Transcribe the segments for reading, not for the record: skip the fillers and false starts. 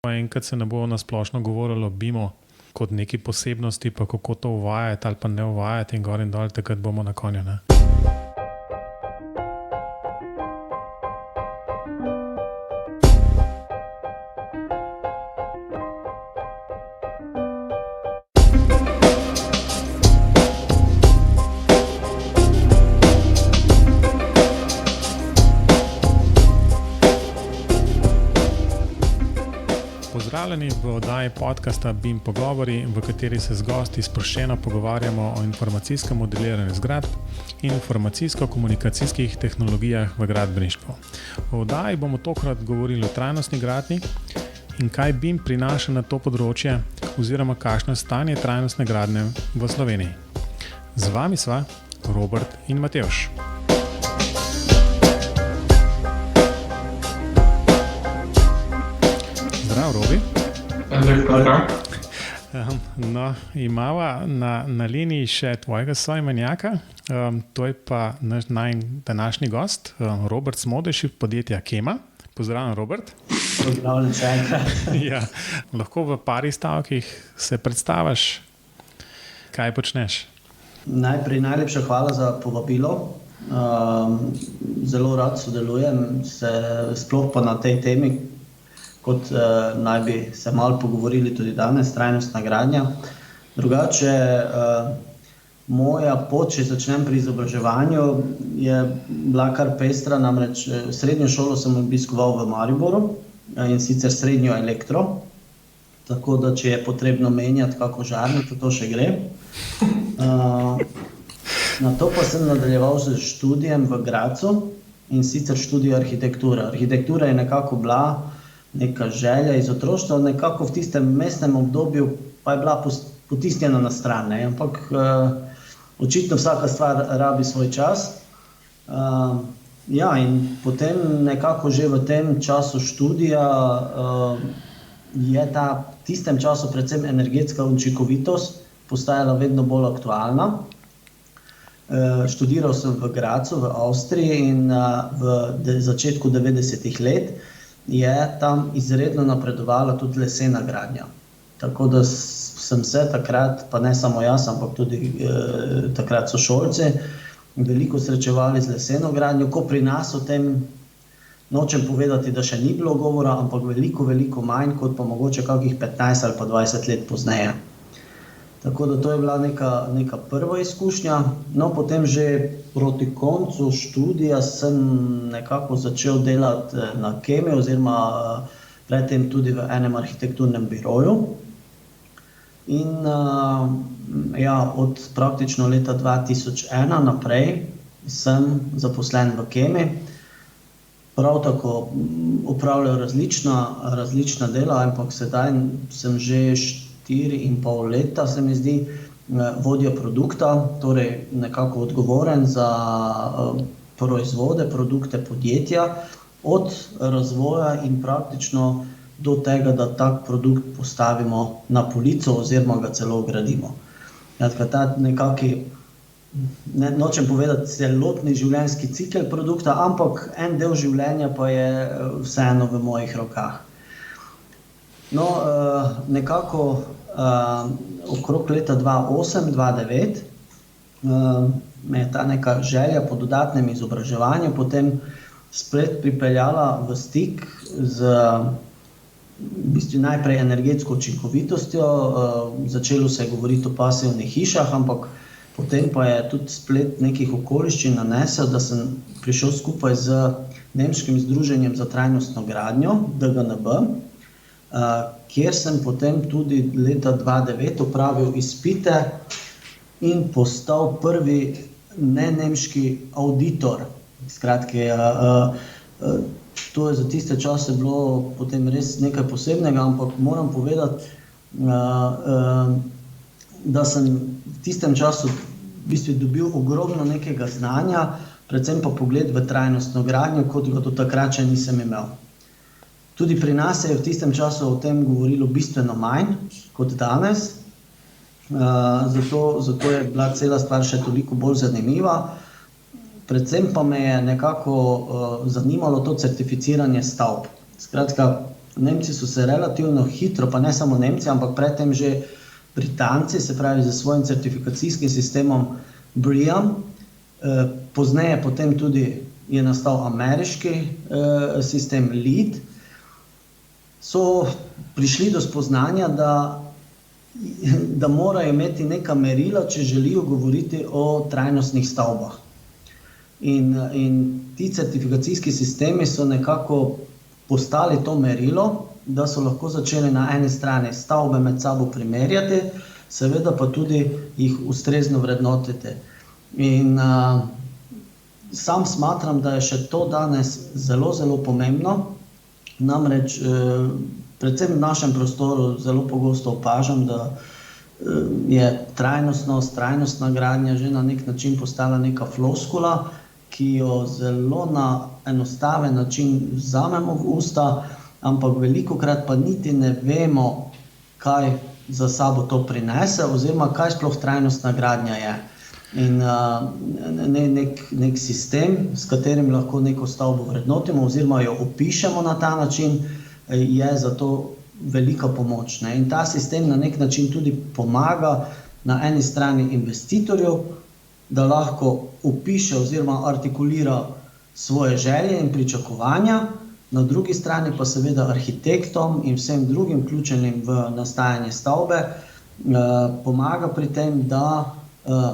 Enkrat se ne bo nasplošno govorilo o BIM-u kot neki posebnosti, pa kako to uvajati ali pa ne uvajati in gor in dol, takrat bomo na konju. Ne? Pozdravljeni v oddaji podcasta BIM Pogovori, v kateri se z gosti sproščeno pogovarjamo o informacijskem modeliranju zgradb in informacijsko-komunikacijskih tehnologijah v gradbeništvu. V oddaji bomo tokrat govorili o trajnostni gradnji in kaj BIM prinaša na to področje oziroma kakšno stanje trajnostne gradnje v Sloveniji. Z vami sva Robert in Matevž. Zdrav, Robi. No, imava na liniji še tvojega soimenjaka, to je pa naš današnji gost, Robert Smodeš iz podjetja Kema. Pozdravljen, Robert. Pozdravljen še enkrat. Ja, lahko v parih stavkih se predstaviš, kaj počneš? Najprej najlepša hvala za povabilo. Zelo rad sodelujem, sploh pa na tej temi, kot naj bi se malo pogovorili tudi danes, trajnostna gradnja. Drugače, moja pot, če začnem pri izobraževanju, je bila kar pestra, namreč srednjo šolo sem obiskoval v Mariboru in sicer srednjo elektro, tako da če je potrebno menjati kako žarnico, to še gre. Nato pa sem nadaljeval s študijem v Gradcu in sicer študijo arhitekture. Arhitektura je nekako bila neka želja iz otroštva, nekako v tistem mestnem obdobju pa je bila potisnjena na stran, ne? Ampak očitno vsaka stvar rabi svoj čas. Ja, in potem nekako že v tem času študija je ta v tistem času predvsem energetska učinkovitost postajala vedno bolj aktualna. Študiral sem v Gradcu, v Avstriji in v začetku 90-ih let je tam izredno napredovala tudi lesena gradnja. Tako da sem se takrat, pa ne samo jaz, ampak tudi takrat sošolci, veliko srečevali z leseno gradnjo, ko pri nas o tem nočem povedati, da še ni bilo govora, ampak veliko manj, kot pa mogoče kakih 15 ali pa 20 let pozneje. Tako da to je bila neka prva izkušnja. No, potem že proti koncu študija sem nekako začel delati na Kemi oziroma predtem tudi v enem arhitekturnem biroju. In ja, od praktično leta 2001 naprej sem zaposlen v Kemi. Prav tako opravljal različna dela, ampak sedaj sem že 4,5 leta, se mi zdi, vodja produkta, torej nekako odgovoren za proizvode, produkte podjetja, od razvoja in praktično do tega, da tak produkt postavimo na polico oziroma ga celo gradimo. Ta nekaki, nočem povedati celotni življenjski cikel produkta, ampak en del življenja pa je vseeno v mojih rokah. No, nekako okrog leta 2008-2009 me je ta neka želja po dodatnem izobraževanju potem splet pripeljala v stik z v bistvu najprej energetsko učinkovitostjo, začelo se je govoriti o pasivnih hišah, ampak potem pa je tudi splet nekih okoliščin nanesel, da sem prišel skupaj z nemškim združenjem za trajnostno gradnjo, DGNB, kjer sem potem tudi leta 2009 opravil izpite in postal prvi nenemški auditor. Skratke, to je za tiste čase bilo potem res nekaj posebnega, ampak moram povedati, da sem v tistem času v bistvu dobil ogromno nekega znanja, predvsem pa pogled v trajnostno gradnjo, kot ga do takrat še nisem imel. Tudi pri nas se je v tistem času o tem govorilo bistveno manj kot danes, zato je bila cela stvar še toliko bolj zanimiva. Predvsem pa me je nekako zanimalo to certificiranje stavb. Skratka, Nemci so se relativno hitro, pa ne samo Nemci, ampak predtem že Britanci, se pravi za svojim certifikacijskim sistemom BREEAM, pozneje potem tudi je nastal ameriški sistem LEED, so prišli do spoznanja, da morajo imeti neka merila, če želijo govoriti o trajnostnih stavbah. In ti certifikacijski sistemi so nekako postali to merilo, da so lahko začeli na eni strani stavbe med sabo primerjati, seveda pa tudi jih ustrezno vrednotiti. In sam smatram, da je še to danes zelo, zelo pomembno. Namreč, predvsem v našem prostoru zelo pogosto opažam, da je trajnostna gradnja že na nek način postala neka floskula, ki jo zelo na enostaven način vzamemo v usta, ampak velikokrat pa niti ne vemo, kaj za sabo to prinese oziroma kaj sploh trajnostna gradnja je. In nek sistem, s katerim lahko neko stavbo vrednotimo oziroma jo opišemo na ta način, je zato velika pomoč. In ta sistem na nek način tudi pomaga na eni strani investitorjev, da lahko opiše oziroma artikulira svoje želje in pričakovanja, na drugi strani pa seveda arhitektom in vsem drugim vključenim v nastajanje stavbe pomaga pri tem, da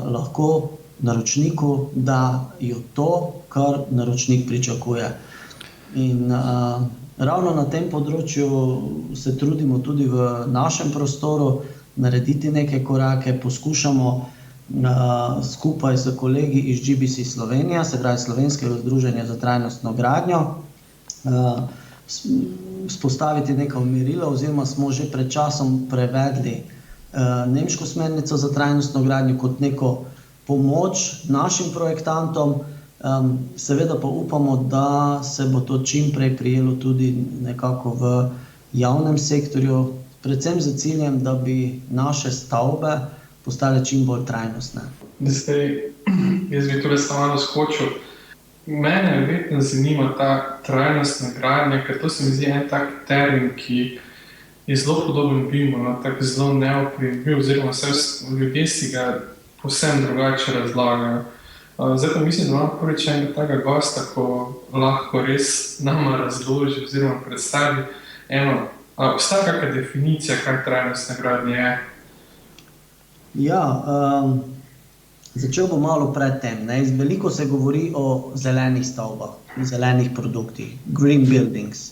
lahko naročniku dajo to, kar naročnik pričakuje. In ravno na tem področju se trudimo tudi v našem prostoru narediti neke korake, poskušamo skupaj s kolegi iz GBC Slovenija, se pravi Slovenskega združenja za trajnostno gradnjo, vzpostaviti neka merila, oziroma smo že pred časom prevedli nemško smernico za trajnostno gradnjo kot neko pomoč našim projektantom, seveda pa upamo, da se bo to čim prej prijelo tudi nekako v javnem sektorju, predvsem z ciljem, da bi naše stavbe postale čim bolj trajnostne. Zdaj, jaz bi tudi samo skočil. Mene vedno zanima ta trajnostna gradnja, ker to se mi zdi en tak termin, ki je zelo podoben BIM-u, tako zelo neoprijemljiv, oziroma ljudje si ga povsem drugače razlagajo. Zdaj pa mislim, da imam prvič enega takega gosta, ko lahko res nama razloži oziroma predstavi obstaja kakšna definicija, kaj trajnostna gradnja je. Ja, začel bom malo pred tem. Veliko se govori o zelenih stavbah, zelenih produktih, green buildings.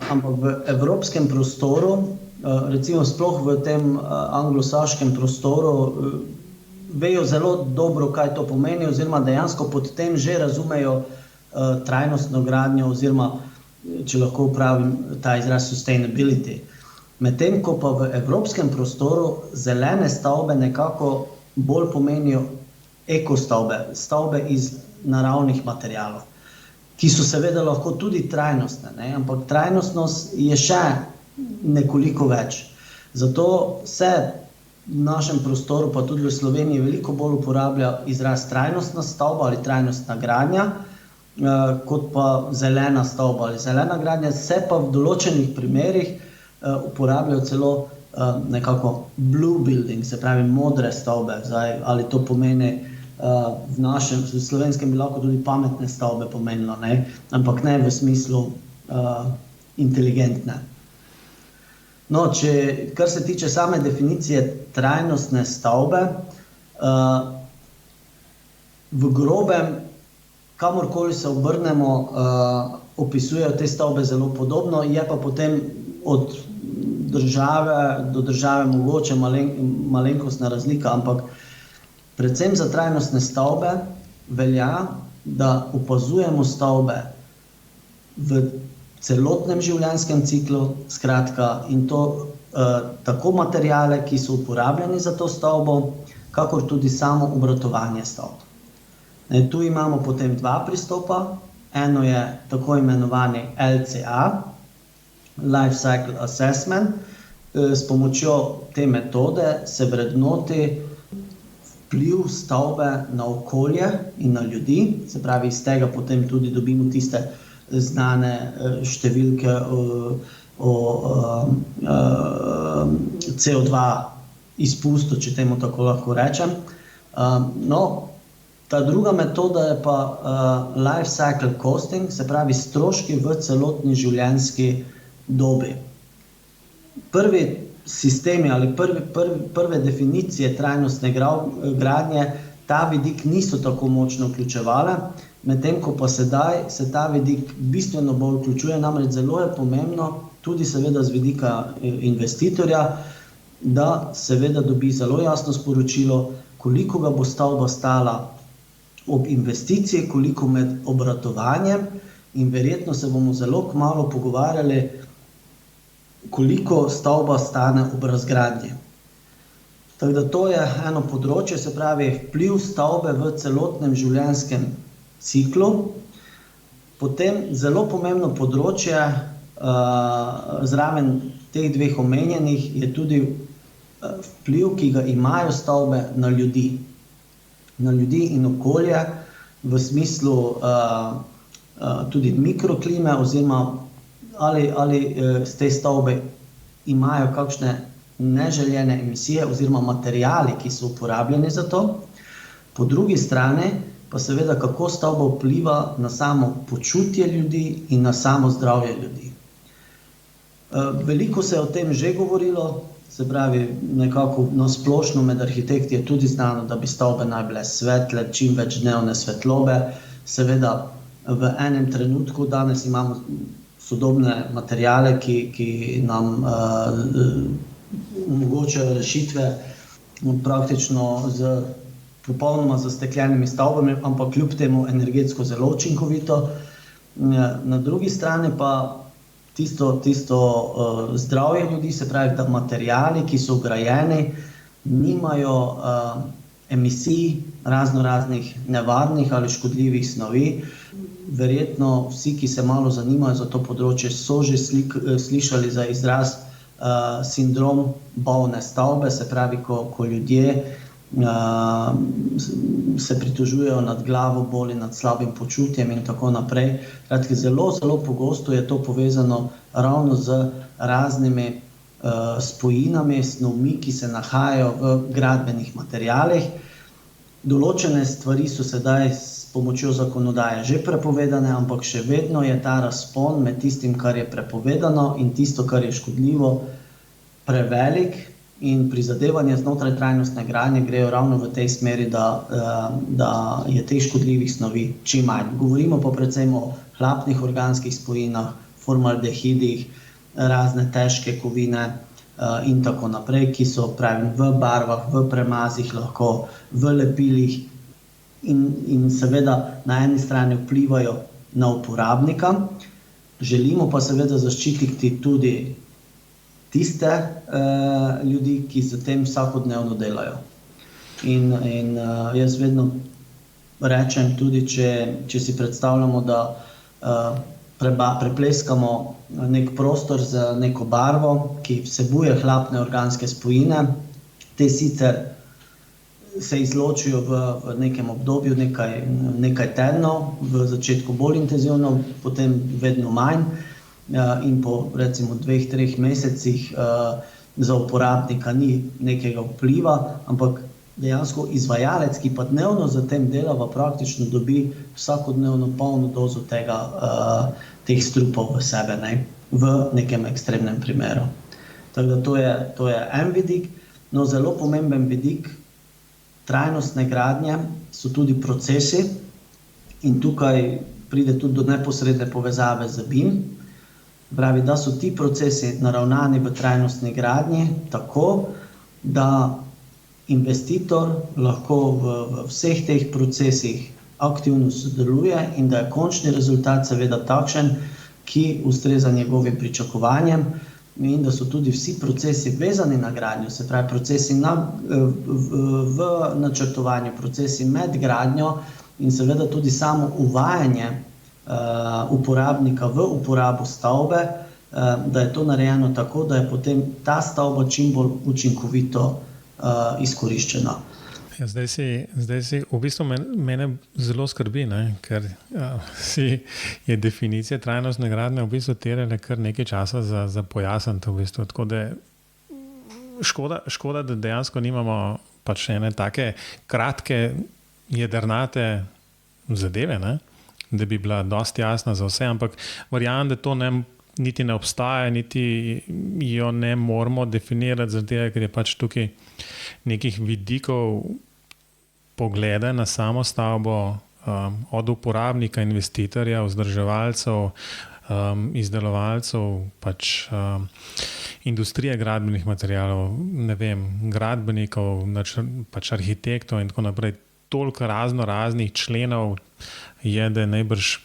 Ampak v evropskem prostoru, recimo sploh v tem anglosaškem prostoru, vejo zelo dobro, kaj to pomeni, oziroma dejansko pod tem že razumejo trajnostno gradnjo, oziroma, če lahko upravim ta izraz sustainability. Medtem ko pa v evropskem prostoru zelene stavbe nekako bolj pomenijo ekostavbe, stavbe iz naravnih materialov, ki so seveda lahko tudi trajnostne, ampak trajnostnost je še nekoliko več. Zato se v našem prostoru, pa tudi v Sloveniji, veliko bolj uporablja izraz trajnostna stavba ali trajnostna gradnja, kot pa zelena stavba ali zelena gradnja. Se pa v določenih primerih uporabljajo celo nekako blue building, se pravi modre stavbe. Zdaj, ali to pomeni v slovenskem bi lahko tudi pametne stavbe pomenilo, ampak ne v smislu inteligentne. No, kar se tiče same definicije trajnostne stavbe, v grobem, kamorkoli se obrnemo, opisujejo te stavbe zelo podobno, je pa potem od države do države mogoče malenkostna razlika, ampak predvsem za trajnostne stavbe velja, da opazujemo stavbe v celotnem življenjskem ciklu, skratka, in to tako materiale, ki so uporabljeni za to stavbo, kakor tudi samo obratovanje stavb. Tu imamo potem dva pristopa. Eno je tako imenovani LCA, Life Cycle Assessment. S pomočjo te metode se vrednoti vpliv stavbe na okolje in na ljudi, se pravi, iz tega potem tudi dobimo tiste znane številke o CO2 izpustu, če temu tako lahko rečem. Ta druga metoda je pa life cycle costing, se pravi stroški v celotni življenjski dobi. Prvi sistemi ali prve definicije trajnostne gradnje ta vidik niso tako močno vključevale, medtem ko pa sedaj se ta vidik bistveno bolj vključuje, namreč zelo je pomembno, tudi seveda z vidika investitorja, da seveda dobi zelo jasno sporočilo, koliko ga bo stavba stala ob investiciji, koliko med obratovanjem, in verjetno se bomo zelo kmalu pogovarjali, koliko stavba stane ob razgradnji. Tako da to je eno področje, se pravi vpliv stavbe v celotnem življenjskem ciklu. Potem zelo pomembno področje, zraven teh dveh omenjenih, je tudi vpliv, ki ga imajo stavbe na ljudi. Na ljudi in okolje, v smislu tudi mikroklime, oziroma ali z te stavbe imajo kakšne neželjene emisije oziroma materijali, ki so uporabljeni za to. Po drugi strani pa seveda, kako stavba vpliva na samo počutje ljudi in na samo zdravje ljudi. Veliko se je o tem že govorilo, se pravi, nekako na splošno med arhitekti je tudi znano, da bi stavbe naj bile svetle, čim več dnevne svetlobe. Seveda v enem trenutku danes imamo sodobne materijale, ki nam omogočajo rešitve praktično z popolnoma zasteklenimi stavbami, ampak kljub temu energetsko zelo učinkovito. Na drugi strani pa tisto zdravje ljudi, se pravi, da materijali, ki so vgrajeni, nimajo emisij raznih nevarnih ali škodljivih snovi. Verjetno vsi, ki se malo zanimajo za to področje, so že slišali za izraz sindrom bolne stavbe, se pravi, ko ljudje se pritožujejo nad glavo boli, nad slabim počutjem in tako naprej. Kratki, zelo pogosto je to povezano ravno z raznimi spojinami, snovmi, ki se nahajajo v gradbenih materialih. Določene stvari so sedaj s pomočjo zakonodaje že prepovedane, ampak še vedno je ta razpon med tistim, kar je prepovedano, in tisto, kar je škodljivo, prevelik, in prizadevanja znotraj trajnostne gradnje grejo ravno v tej smeri, da je teh škodljivih snovi čim manj. Govorimo pa predvsem o hlapnih organskih spojinah, formaldehidih, razne težke kovine in tako naprej, ki so, pravim, v barvah, v premazih, lahko v lepilih in seveda na eni strani vplivajo na uporabnika. Želimo pa seveda zaščititi tudi tiste ljudi, ki z tem vsakodnevno delajo. In jaz vedno rečem tudi, če si predstavljamo, da prepleskamo nek prostor z neko barvo, ki vsebuje hlapne organske spojine, te sicer se izločijo v nekem obdobju nekaj tednov, v začetku bolj intenzivno, potem vedno manj, in po recimo 2-3 mesecih za uporabnika ni nekega vpliva, ampak dejansko izvajalec, ki pa dnevno za tem delava, praktično dobi vsakodnevno polno dozo teh strupov v sebe, v nekem ekstremnem primeru. Tako da to je en vidik. No, zelo pomemben vidik trajnostne gradnje so tudi procesi, in tukaj pride tudi do neposredne povezave z BIM. Pravi, da so ti procesi naravnani v trajnostni gradnji tako, da investitor lahko v vseh teh procesih aktivno sodeluje in da je končni rezultat seveda takšen, ki ustreza njegovim pričakovanjem, in da so tudi vsi procesi vezani na gradnjo, se pravi procesi v načrtovanju, procesi med gradnjo in seveda tudi samo uvajanje uporabnika v uporabo stavbe, da je to narejeno tako, da je potem ta stavba čim bolj učinkovito izkoriščena. Ja, zdaj si v bistvu mene zelo skrbi, ne? Ker je definicija trajnostne gradnje v bistvu terjala kar nekaj časa za pojasniti. V bistvu. Tako da škoda, da dejansko nimamo pač ene take kratke, jedrnate zadeve, ne? Da bi bila dosti jasna za vse, ampak verjamem, da to niti ne obstaja, niti jo ne moramo definirati, zaradi tega, ker je pač tukaj nekih vidikov pogleda na samo stavbo, od uporabnika, investitorja, vzdrževalcev, izdelovalcev, pač industrije gradbenih materialov, ne vem, gradbenikov, pač arhitektov in tako naprej. Toliko raznih členov je, da najbrž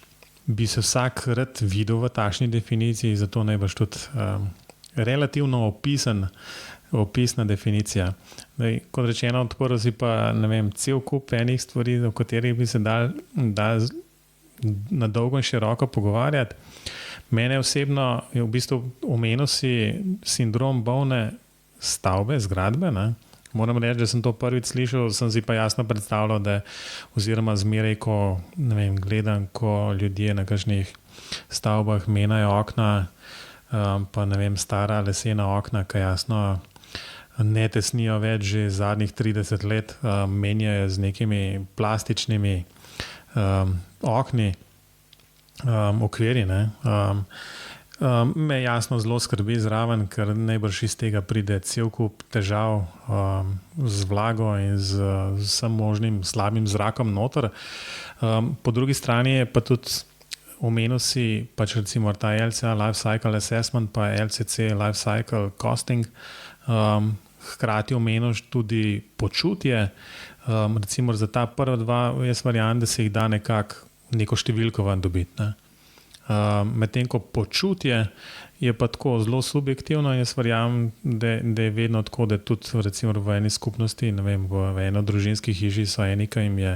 bi se vsak rad videl v takšni definiciji, zato najbrž tudi relativno opisna definicija. Kot rečeno, odprl si pa cel kup enih stvari, o katerih bi se dal na dolgo in široko pogovarjati. Mene osebno je v bistvu omenil si sindrom bolne stavbe, zgradbe, ne? Moram reči, da sem to prvič slišal, sem si pa jasno predstavljal, oziroma zmeraj, ko gledam, ko ljudje na kakšnih stavbah menjajo okna, pa stara lesena okna, ki jasno ne tesnijo več že zadnjih 30 let, menjajo z nekimi plastičnimi okni, okvirji, ne. Me jasno zelo skrbi zraven, ker najbrž iz tega pride cel kup težav z vlago in z vsem možnim slabim zrakom noter. Po drugi strani je pa tudi omenil si pač recimo ta LCA Life Cycle Assessment pa LCC Life Cycle Costing. Hkrati omenil tudi počutje. Recimo za ta prva dva jaz verjamem, da se jih da neko številko van dobiti, ne. Medtem ko počutje je pa tako zelo subjektivno, jaz verjamem, da je vedno tako, da tudi recimo v eni skupnosti, v eno družinski hiši so eni, ki jim je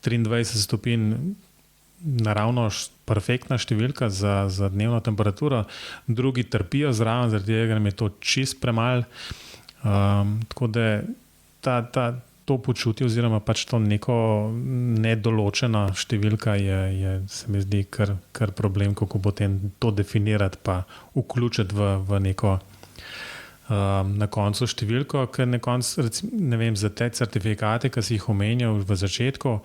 23 stopinj naravno perfektna številka za dnevno temperaturo, drugi trpijo zraven, zaradi tega nam je to čist premalo. Tako da to počutje oziroma pač to neko nedoločena številka je se mi zdi kar problem, kako potem to definirati pa vključiti v neko na koncu številko, ker na koncu, za te certifikate, ki si jih omenjal v začetku,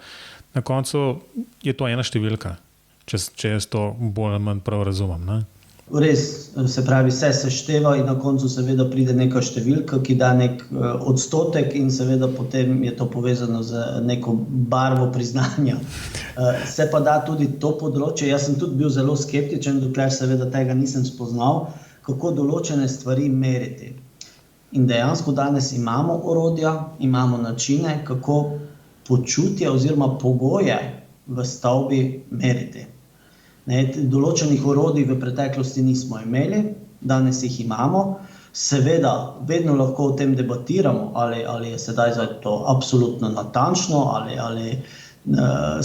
na koncu je to ena številka, če jaz to bolj ali manj prav razumem, ne? Res, se pravi, vse sešteva in na koncu seveda pride neka številka, ki da nek odstotek in seveda potem je to povezano z neko barvo priznanja. Se pa da tudi to področje, jaz sem tudi bil zelo skeptičen, dokler seveda tega nisem spoznal, kako določene stvari meriti. In dejansko danes imamo orodja, imamo načine, kako počutje oziroma pogoje v stavbi meriti. Določenih orodij v preteklosti nismo imeli, danes jih imamo. Seveda, vedno lahko o tem debatiramo, ali je sedaj za to absolutno natančno, ali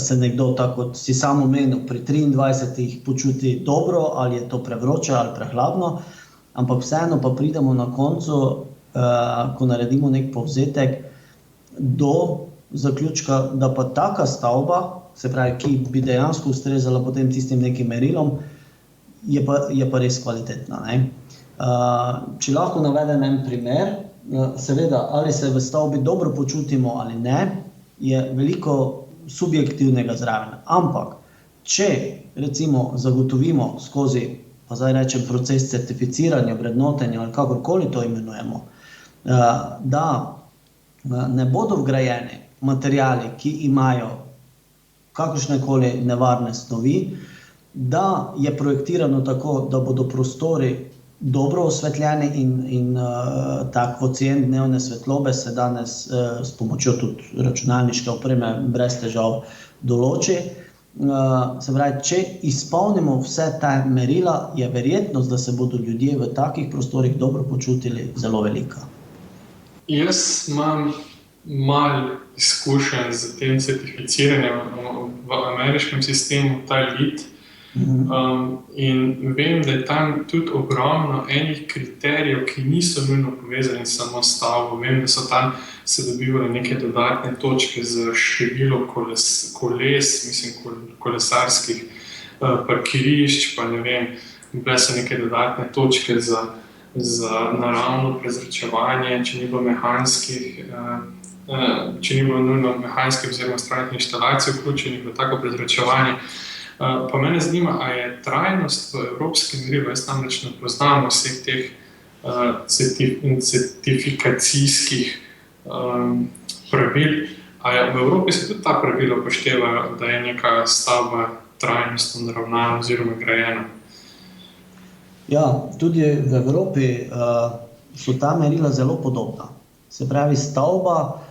se nekdo, tako kot si sam omenil, pri 23 počuti dobro, ali je to prevroče ali prehladno, ampak vseeno pa pridemo na koncu, ko naredimo nek povzetek, do zaključka, da pa taka stavba, se pravi, ki bi dejansko ustrezala potem tistim nekim merilom, je pa res kvalitetna, ne. Če lahko navedem en primer, seveda, ali se v stavbi dobro počutimo ali ne, je veliko subjektivnega zraven. Ampak, če recimo zagotovimo skozi, pa zdaj rečem, proces certificiranja, vrednotenja ali kakorkoli to imenujemo, da ne bodo vgrajeni materiali, ki imajo kakršnekoli nevarne snovi, da je projektirano tako, da bodo prostori dobro osvetljeni in ta kvocient dnevne svetlobe se danes s pomočjo tudi računalniške opreme brez težav določi. Se pravi, če izpolnimo vse ta merila, je verjetnost, da se bodo ljudje v takih prostorih dobro počutili, zelo velika. Jaz imam malo izkušenj z tem certificiranjem v ameriškem sistemu, ta LEED. In vem, da je tam tudi ogromno enih kriterijev, ki niso nujno povezani samo s stavbo. Vem, da so tam se dobivali neke dodatne točke za število kolesarskih parkirišč, pa ne vem, bile so neke dodatne točke za naravno prezračevanje, če ni bilo nujno mehanskih oziroma strojnih inštalacij vključenih v tako prezračevanje. Pa mene zanima, a je trajnost v evropskem merilu, jaz namreč ne poznam vseh teh certifikacijskih pravil, a v Evropi se tudi ta pravila upoštevajo, da je neka stavba trajnostno naravnana oziroma grajena? Ja, tudi v Evropi so ta merila zelo podobna. Se pravi, stavba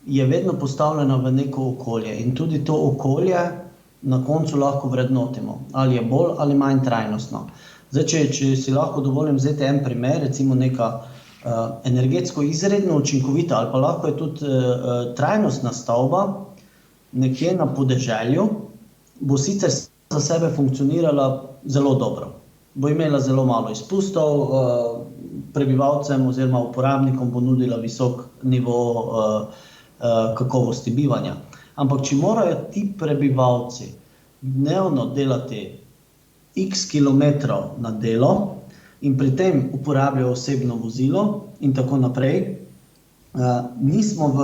je vedno postavljena v neko okolje in tudi to okolje na koncu lahko vrednotimo, ali je bolj ali manj trajnostno. Zdaj, če si lahko dovolim vzeti en primer, recimo neka energetsko izredno učinkovita ali pa lahko je tudi trajnostna stavba nekje na podeželju, bo sicer za sebe funkcionirala zelo dobro. Bo imela zelo malo izpustov, prebivalcem oziroma uporabnikom bo nudila visok nivo kakovosti bivanja. Ampak če morajo ti prebivalci dnevno delati x kilometrov na delo in pri tem uporabljajo osebno vozilo in tako naprej, nismo v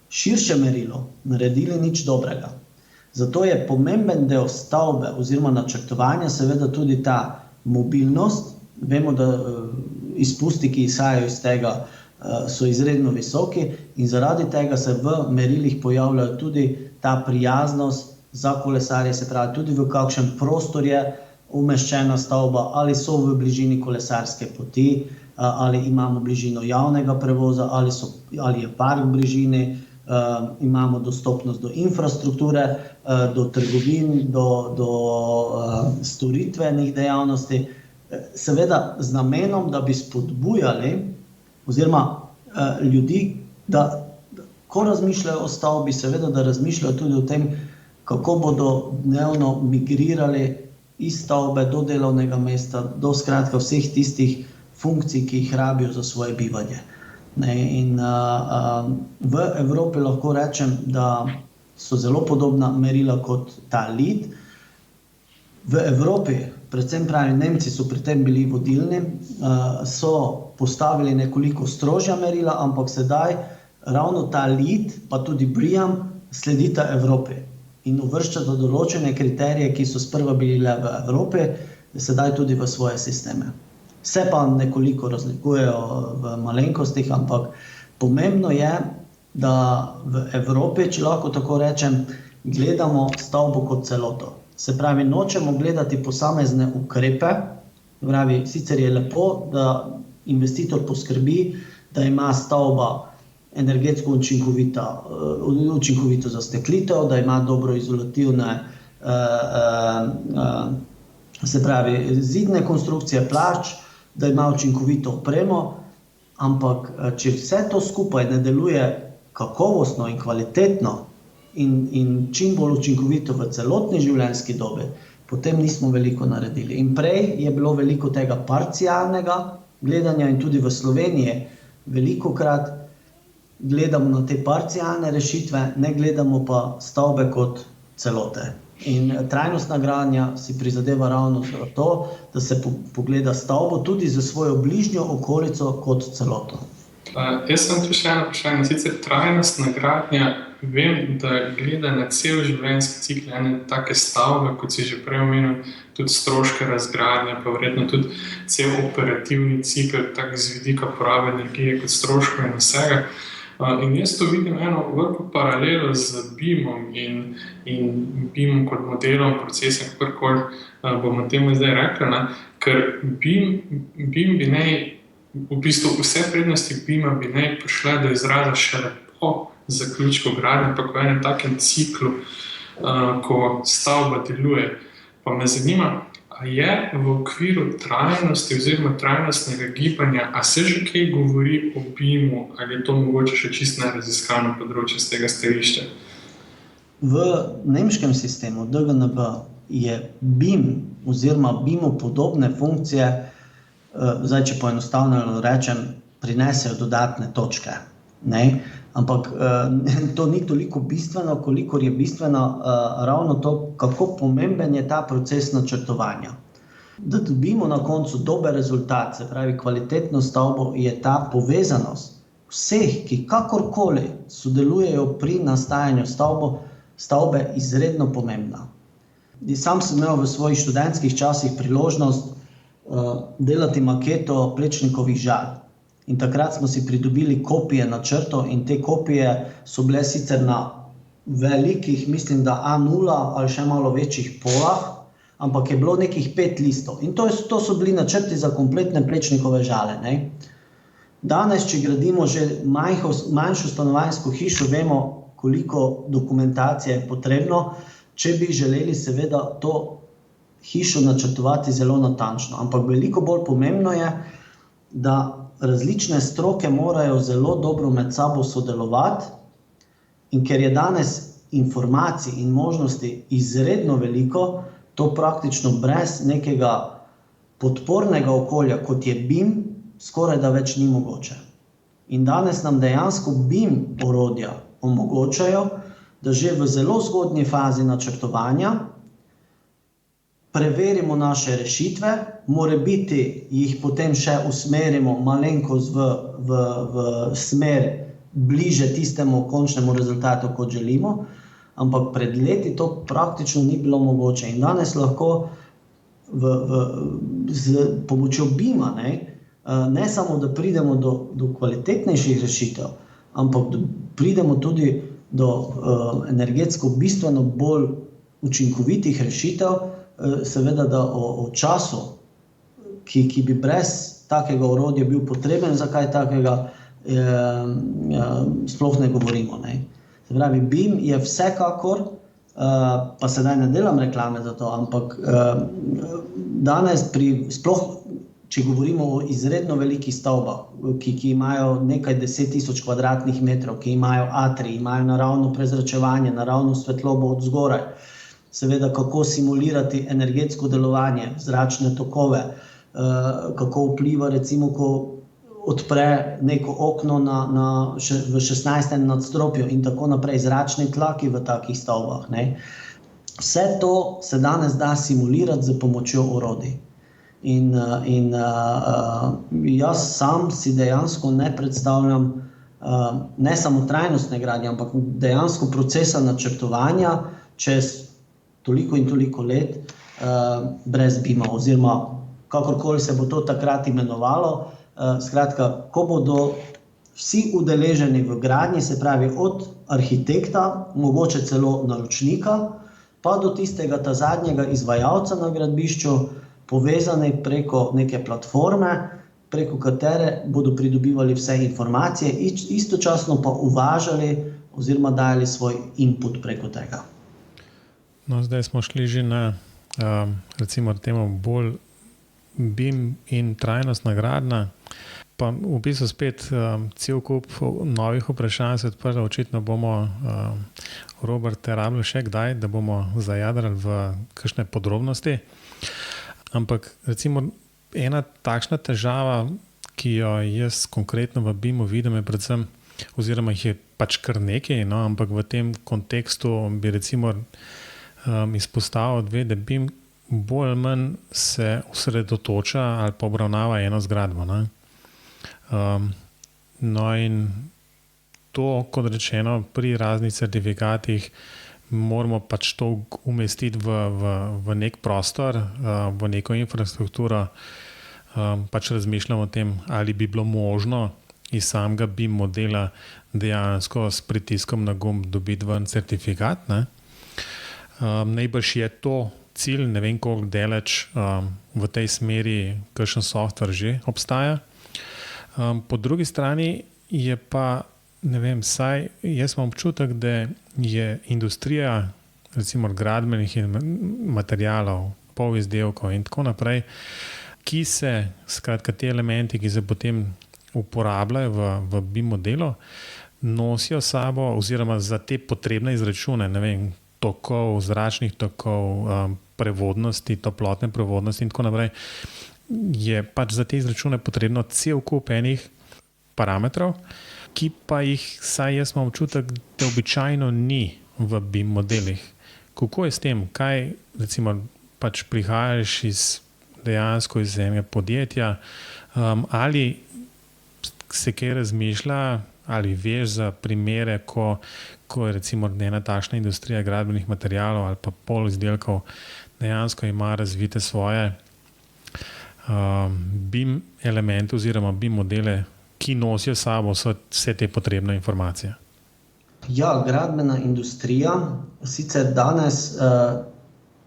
širšem merilu naredili nič dobrega. Zato je pomemben del stavbe oziroma načrtovanja seveda tudi ta mobilnost. Vemo, da izpusti, ki izhajajo iz tega, so izredno visoki in zaradi tega se v merilih pojavljajo tudi ta prijaznost za kolesarje, se pravi tudi v kakšen prostor je umeščena stavba, ali so v bližini kolesarske poti, ali imamo bližino javnega prevoza, ali je park v bližini, imamo dostopnost do infrastrukture, do trgovin, do storitvenih dejavnosti, seveda z namenom, da bi spodbujali oziroma ljudi, da ko razmišljajo o stavbi, seveda, da razmišljajo tudi o tem, kako bodo dnevno migrirali iz stavbe do delovnega mesta, do skratka vseh tistih funkcij, ki jih rabijo za svoje bivanje. In v Evropi lahko rečem, da so zelo podobna merila kot ta LEED. V Evropi, predvsem pravi Nemci so pri tem bili vodilni, so postavili nekoliko strožja merila, ampak sedaj ravno ta LEED, pa tudi BREEAM, sledita Evropi in uvrščata določene kriterije, ki so sprva bili le v Evropi, sedaj tudi v svoje sisteme. Vse pa nekoliko razlikujejo v malenkostih, ampak pomembno je, da v Evropi, če lahko tako rečem, gledamo stavbo kot celoto. Se pravi, nočemo gledati posamezne ukrepe, pravi, sicer je lepo, da investitor poskrbi, da ima stavba energetsko učinkovito zasteklitev, da ima dobro izolativne, se pravi, zidne konstrukcije, plašč, da ima učinkovito opremo, ampak če vse to skupaj ne deluje kakovostno in kvalitetno in čim bolj učinkovito v celotni življenjski dobi, potem nismo veliko naredili. In prej je bilo veliko tega parcialnega gledanja in tudi v Sloveniji velikokrat gledamo na te parcialne rešitve, ne gledamo pa stavbe kot celote. In trajnostna gradnja si prizadeva ravno za to, da se pogleda stavbo tudi za svojo bližnjo okolico kot celoto. Jaz sem tu še eno vprašanje, sicer trajnostna gradnja, vem, da gleda na cel življenjski cikl ene take stavbe, kot si že prej omenil, tudi stroške razgradnje, pa verjetno tudi cel operativni cikl, tak z vidika porabe energije kot stroškov in vsega. In jaz to vidim eno veliko paralelo z BIM-om in BIM kot modelom, procesom, kakorkoli bomo temu zdaj rekli, ker BIM bi naj, v bistvu vse prednosti BIM-a bi naj prišle do izraza šele po zaključku gradnje, pa ko enem takem ciklu, ko stavba deluje. Pa me zanima, a je v okviru trajnosti oziroma trajnostnega gibanja, a se že kaj govori o BIM-u, ali je to mogoče še čisto neraziskano področje z tega stališča? V nemškem sistemu DGNB je BIM oziroma BIM-u podobne funkcije, zdaj če poenostavljeno rečem, prinesejo dodatne točke. Ne? Ampak to ni toliko bistveno, kolikor je bistveno ravno to, kako pomemben je ta proces načrtovanja. Da dobimo na koncu dober rezultat, se pravi kvalitetno stavbo, je ta povezanost vseh, ki kakorkoli sodelujejo pri nastajanju stavbe, izredno pomembna. Sam sem imel v svojih študentskih časih priložnost delati maketo Plečnikovih žal. In takrat smo si pridobili kopije načrtov in te kopije so bile sicer na velikih, mislim, da A0 ali še malo večjih polah, ampak je bilo nekih 5 listov. In to so bili načrti za kompletne Plečnikove žale. Ne? Danes, če gradimo že manjšo stanovanjsko hišo, vemo, koliko dokumentacije je potrebno, če bi želeli seveda to hišo načrtovati zelo natančno. Ampak veliko bolj pomembno je, da različne stroke morajo zelo dobro med sabo sodelovati in ker je danes informacij in možnosti izredno veliko, to praktično brez nekega podpornega okolja, kot je BIM, skoraj da več ni mogoče. In danes nam dejansko BIM orodja omogočajo, da že v zelo zgodnji fazi načrtovanja preverimo naše rešitve, morebiti jih potem še usmerimo malenkost v smer bliže tistemu končnemu rezultatu, kot želimo, ampak pred leti to praktično ni bilo mogoče. In danes lahko z pomočjo BIM-a ne samo, da pridemo do kvalitetnejših rešitev, ampak pridemo tudi do energetsko bistveno bolj učinkovitih rešitev, seveda, da o času, ki bi brez takega orodja bil potreben za kaj takega, sploh ne govorimo. Ne. Se pravi, BIM je vsekakor, pa sedaj ne delam reklame za to, ampak danes sploh, če govorimo o izredno velikih stavbah, ki imajo nekaj 10.000 kvadratnih metrov, ki imajo atrij, imajo naravno prezračevanje, naravno svetlobo od zgoraj, seveda, kako simulirati energetsko delovanje, zračne tokove, kako vpliva, recimo, ko odpre neko okno v 16. nadstropju in tako naprej, zračni tlaki v takih stavbah. Ne. Vse to se danes da simulirati z pomočjo orodij. In jaz sam si dejansko ne predstavljam ne samo trajnostne gradnje, ampak dejansko procesa načrtovanja čez toliko in toliko let brez BIM-a oziroma kakorkoli se bo to takrat imenovalo. Skratka, ko bodo vsi udeleženi v gradnji, se pravi od arhitekta, mogoče celo naročnika, pa do tistega zadnjega izvajalca na gradbišču, povezani preko neke platforme, preko katere bodo pridobivali vse informacije, istočasno pa uvažali oziroma dajali svoj input preko tega. No, zdaj smo šli že na recimo temu bolj BIM in trajnostna gradnja, pa v bistvu spet cel kup novih vprašanj se odprlo. Očitno bomo, Robert, rabili še kdaj, da bomo zajadrali v kakšne podrobnosti. Ampak recimo ena takšna težava, ki jo jaz konkretno v BIM-u vidim, je predvsem, oziroma jih je pač kar nekaj, no, ampak v tem kontekstu bi recimo izpostavil dve, da BIM bolj ali manj se osredotoča ali pa obravnava eno zgradbo. Ne? No in to, kot rečeno, pri raznih certifikatih moramo pač to umestiti v nek prostor, v neko infrastrukturo. Pač razmišljamo o tem, ali bi bilo možno iz samega BIM modela dejansko s pritiskom na gumb dobiti ven certifikat. Ne? Najbrž je to cilj, ne vem koliko daleč v tej smeri kakšen software že obstaja. Po drugi strani je pa, ne vem, saj jaz imam občutek, da je industrija recimo gradbenih materialov, polizdelkov in tako naprej, ki se, skratka te elementi, ki se potem uporabljajo v BIM modelu, nosijo sabo oziroma za te potrebne izračune, ne vem, tokov, zračnih tokov, prevodnosti, toplotne prevodnosti in tako naprej, je pač za te izračune potrebno cel kup enih parametrov, ki pa jih, saj jaz imam občutek, da običajno ni v BIM modelih. Kako je s tem? Kaj, recimo, pač prihajaš dejansko iz enega podjetja, ali se kaj razmišlja, ali veš za primere, ko je recimo ena takšna industrija gradbenih materialov ali pa polizdelkov dejansko ima razvite svoje BIM elemente oziroma BIM modele, ki nosijo sabo vse te potrebne informacije. Ja, gradbena industrija, sicer danes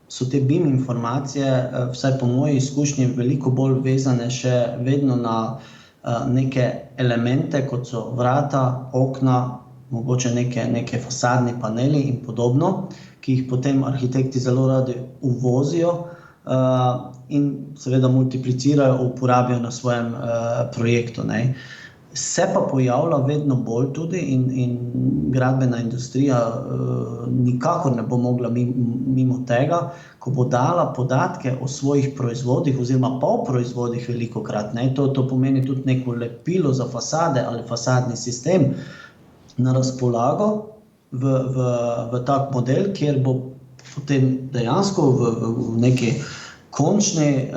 so te BIM informacije, vsaj po moji izkušnji, veliko bolj vezane še vedno na neke elemente, kot so vrata, okna, mogoče neke fasadni paneli in podobno, ki jih potem arhitekti zelo radi uvozijo in seveda multiplicirajo, uporabijo na svojem projektu, ne. Se pa pojavlja vedno bolj tudi in gradbena industrija nikakor ne bo mogla mimo tega, ko bo dala podatke o svojih proizvodih oziroma polproizvodih velikokrat, ne. To pomeni tudi neko lepilo za fasade ali fasadni sistem na razpolago v tak model, kjer bo potem dejansko v neki končni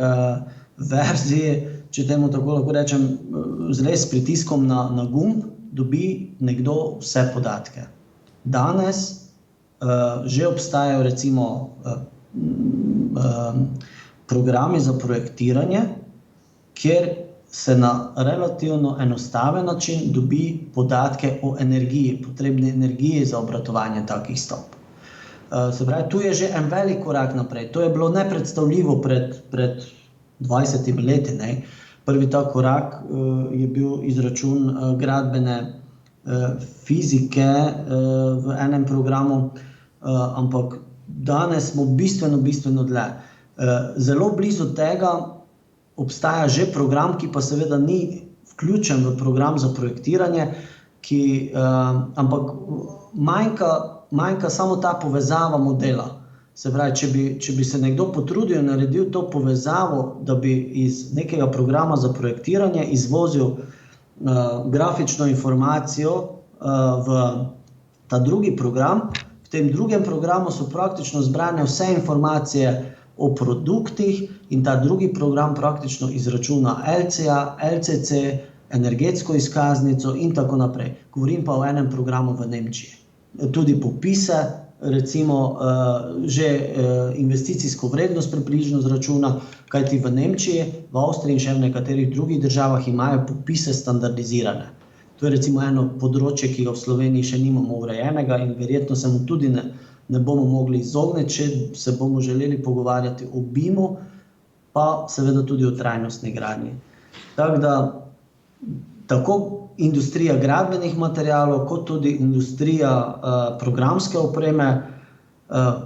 verziji, če temu tako lahko rečem, s pritiskom na gumb dobi nekdo vse podatke. Danes že obstajajo recimo programi za projektiranje, kjer se na relativno enostaven način dobi podatke o energiji, potrebni energiji za obratovanje takih stavb. Se pravi, tu je že en velik korak naprej. To je bilo nepredstavljivo pred 20 leti, ne. Prvi ta korak je bil izračun gradbene fizike v enem programu, ampak danes smo bistveno dlje. Zelo blizu tega obstaja že program, ki pa seveda ni vključen v program za projektiranje, ampak manjka samo ta povezava modela. Se pravi, če bi se nekdo potrudil in naredil to povezavo, da bi iz nekega programa za projektiranje izvozil grafično informacijo v ta drugi program, v tem drugem programu so praktično zbrane vse informacije o produktih in ta drugi program praktično izračuna LCA, LCC, energetsko izkaznico in tako naprej. Govorim pa o enem programu v Nemčiji. Tudi popise, recimo že investicijsko vrednost približno zračuna, kajti v Nemčiji, v Avstriji in še v nekaterih drugih državah imajo popise standardizirane. To je recimo eno področje, ki ga v Sloveniji še nimamo urejenega in verjetno se mu tudi ne bomo mogli izogniti, če se bomo želeli pogovarjati o BIM-u, pa seveda tudi o trajnostni gradnji. Tako da, tako industrija gradbenih materialov, kot tudi industrija programske opreme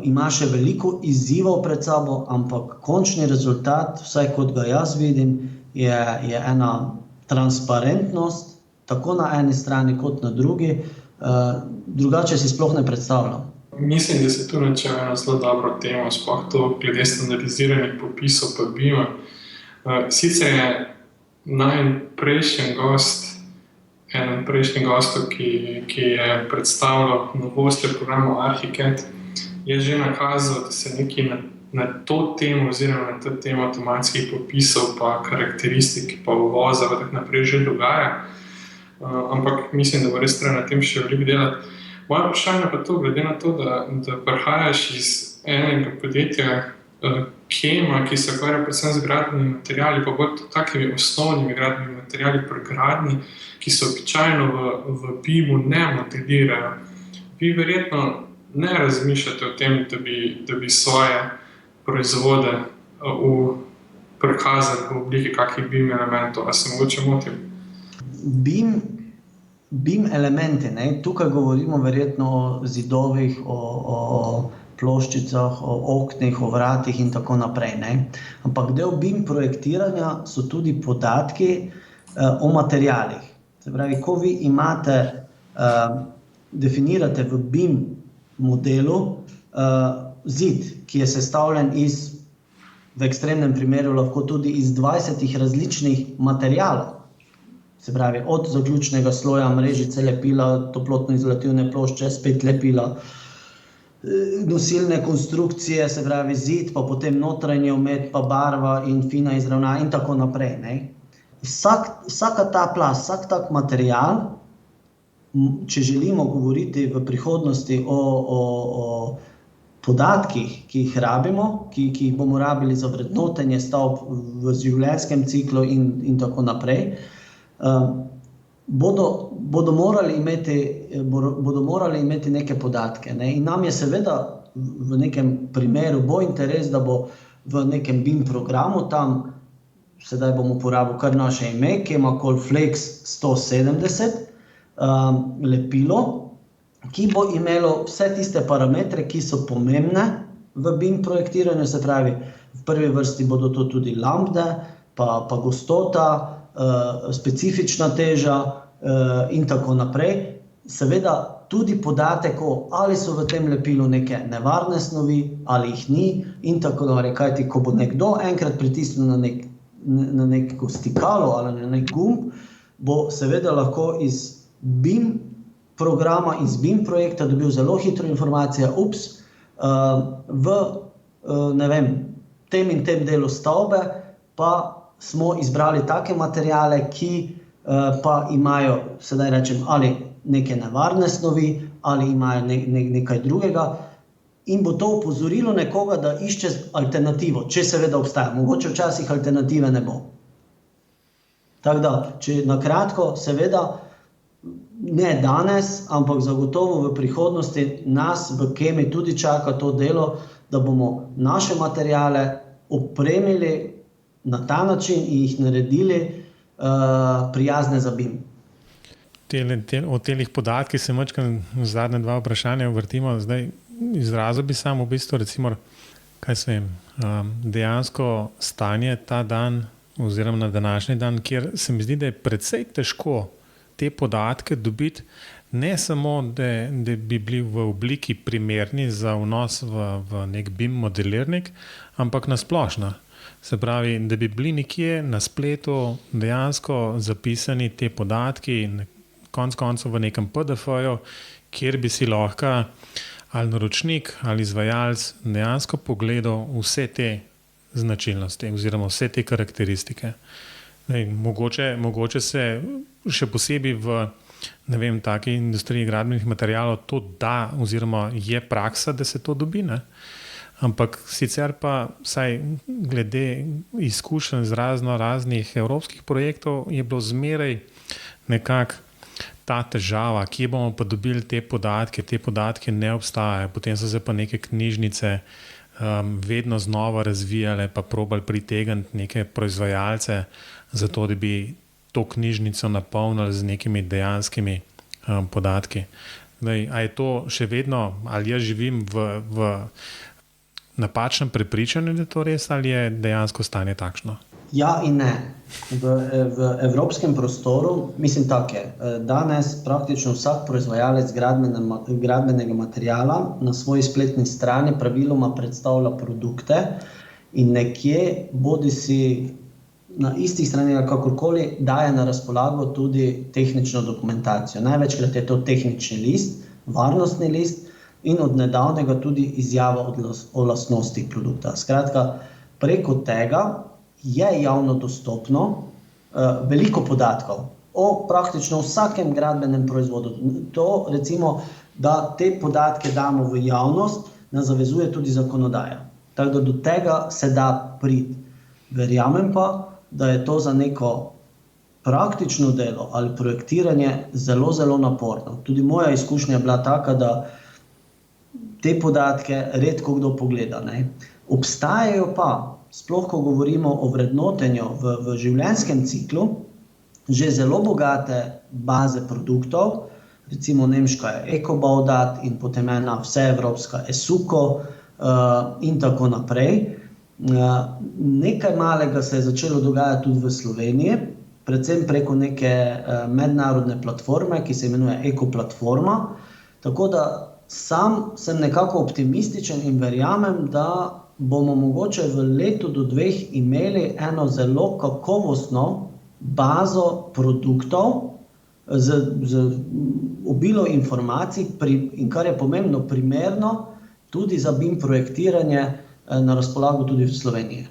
ima še veliko izzivov pred sabo, ampak končni rezultat, vsaj kot ga jaz vidim, je ena transparentnost, tako na eni strani kot na drugi, drugače si sploh ne predstavljam. Mislim, da se tu načel eno zelo dobro temo, sploh to glede standardiziranih popisov pa BIM-a. Sicer je eden prejšnjih gostov, ki je predstavljal novosti v programu Archicad, je že nakazal, da se nekaj na to temo oziroma na to temo avtomatskih popisov pa karakteristik pa uvoza in tako naprej že dogaja. Ampak mislim, da bo res treba na tem še veliko delati. Moje vprašanje pa to, glede na to, da prihajaš iz enega podjetja Kema, ki se ukvarja predvsem z gradbenimi materiali, pa bolj takimi osnovnimi gradbenimi materiali pri gradnji, ki se običajno v BIM-u ne modelirajo. Vi verjetno ne razmišljate o tem, da bi svoje proizvode prikazali v obliki kakih BIM elementov. A se mogoče motim? BIM elementi, ne? Tukaj govorimo verjetno o zidovih, o ploščicah, o oknih, o vratih in tako naprej, ne? Ampak del BIM projektiranja so tudi podatki o materialih. Se pravi, ko vi definirate v BIM modelu zid, ki je sestavljen v ekstremnem primeru lahko tudi iz 20 različnih materialov. Se pravi, od zaključnega sloja, mrežice, lepila, toplotno-izolativne plošče, spet lepila, nosilne konstrukcije, se pravi zid, pa potem notranji omet, pa barva in fina izravnava in tako naprej. Ne? Vsaka ta plast, vsak tak material, če želimo govoriti v prihodnosti o podatkih, ki jih rabimo, ki jih bomo rabili za vrednotenje stavb v življenjskem ciklu in tako naprej, bodo morali imeti neke podatke. Ne? In nam je seveda v nekem primeru bo interes, da bo v nekem BIM programu tam, sedaj bom uporabil kar naše ime, Chemacol Flex 170, lepilo, ki bo imelo vse tiste parametre, ki so pomembne v BIM projektiranju, se pravi, v prvi vrsti bodo to tudi lambde, pa gostota, specifična teža in tako naprej. Seveda tudi podatek ali so v tem lepilu neke nevarne snovi, ali jih ni in tako naprej. Kajti, ko bo nekdo enkrat pritisnil na neko stikalo ali na nek gumb, bo seveda lahko iz BIM programa, iz BIM projekta dobil zelo hitro informacijo, v tem in tem delu stavbe pa smo izbrali take materiale, ki pa imajo, sedaj rečem, ali neke nevarne snovi, ali imajo nekaj drugega in bo to opozorilo nekoga, da išče alternativo, če seveda obstaja. Mogoče včasih alternative ne bo. Tako da, če na kratko, seveda, ne danes, ampak zagotovo v prihodnosti nas v Kemi tudi čaka to delo, da bomo naše materiale opremili na ta način in jih naredili prijazne za BIM. O telih podatkih se mačkam zadnje dva vprašanja vrtimo. Zdaj, izrazil bi samo v bistvu, recimo, kaj se vem, dejansko stanje ta dan oziroma na današnji dan, kjer se mi zdi, da je precej težko te podatke dobiti, ne samo, da bi bili v obliki primerni za vnos v nek BIM modelirnik, ampak nasplošno. Se pravi, da bi bili nekje na spletu dejansko zapisani te podatki konec koncev v nekem PDF-ju, kjer bi si lahko ali naročnik ali izvajalec dejansko pogledal vse te značilnosti oziroma vse te karakteristike. Mogoče se še posebej v taki industriji gradbenih materialov to da oziroma je praksa, da se to dobi, ne? Ampak sicer pa vsaj glede izkušenj z raznih evropskih projektov je bilo zmeraj nekako ta težava, kje bomo pa dobili te podatke ne obstajajo, potem so se pa neke knjižnice vedno znova razvijale pa probali pritegniti neke proizvajalce zato, da bi to knjižnico napolnili z nekimi dejanskimi podatki. A je to še vedno, ali jaz živim v napačnem prepričanju, da je to res, ali je dejansko stanje takšno? Ja in ne. V evropskem prostoru, mislim tako je, danes praktično vsak proizvajalec gradbenega materiala na svoji spletni strani praviloma predstavlja produkte in nekje bodisi na isti strani ali kakorkoli daje na razpolago tudi tehnično dokumentacijo. Največkrat je to tehnični list, varnostni list in od nedavnega tudi izjava o lastnostih produkta. Skratka, preko tega je javno dostopno veliko podatkov o praktično vsakem gradbenem proizvodu. To recimo, da te podatke damo v javnost, nas zavezuje tudi zakonodaja. Tako da do tega se da priti. Verjamem pa, da je to za neko praktično delo ali projektiranje zelo, zelo naporno. Tudi moja izkušnja je bila taka, da te podatke redko kdo pogleda. Ne? Obstajajo pa, sploh ko govorimo o vrednotenju v življenjskem ciklu, že zelo bogate baze produktov, recimo nemška je EcoBauDat in potem ena vseevropska ESUCO in tako naprej. Nekaj malega se je začelo dogajati tudi v Sloveniji, predvsem preko neke mednarodne platforme, ki se imenuje Eko platforma, tako da Sam sem nekako optimističen in verjamem, da bomo mogoče v letu do 2 imeli eno zelo kakovostno bazo produktov z obilo informacij in kar je pomembno, primerno tudi za BIM projektiranje na razpolago tudi v Sloveniji.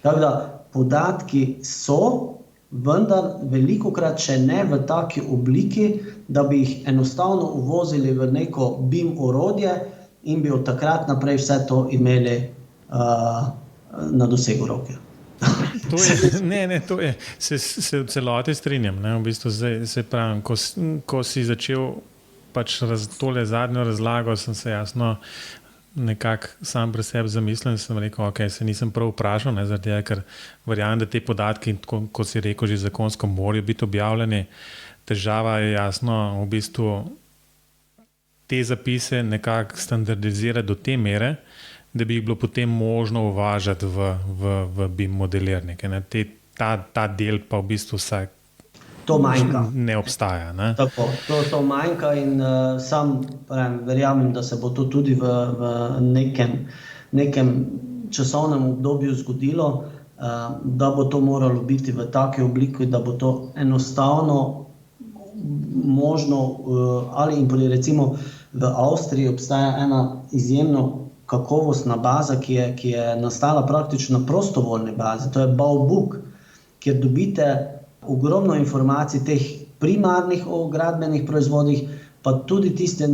Tako da podatki so, vendar velikokrat še ne v taki obliki, da bi jih enostavno uvozili v neko BIM orodje in bi od takrat naprej vse to imeli na dosegu roke. To je, se v celoti strinjam. Ne? V bistvu se pravim, ko si začel pač tole zadnjo razlago, sem se jasno nekako sam pri sebi zamislil in sem rekel, ok, se nisem prav vprašal, ne, zaradi tega, ker verjamem, da te podatki, kot si rekel, že zakonsko morajo biti objavljeni. Težava je jasno v bistvu te zapise nekako standardizirati do te mere, da bi jih bilo potem možno uvažati v BIM modelirnike. Ta del pa v bistvu vsak to manjka. Ne obstaja. Ne? Tako, to manjka in sam verjamem, da se bo to tudi v nekem časovnem obdobju zgodilo, da bo to moralo biti v taki obliki, da bo to enostavno možno, ali recimo v Avstriji obstaja ena izjemno kakovostna baza, ki je nastala praktično na prostovoljni bazi, to je Baubook, kjer dobite ogromno informacij teh primarnih o gradbenih proizvodih, pa tudi tiste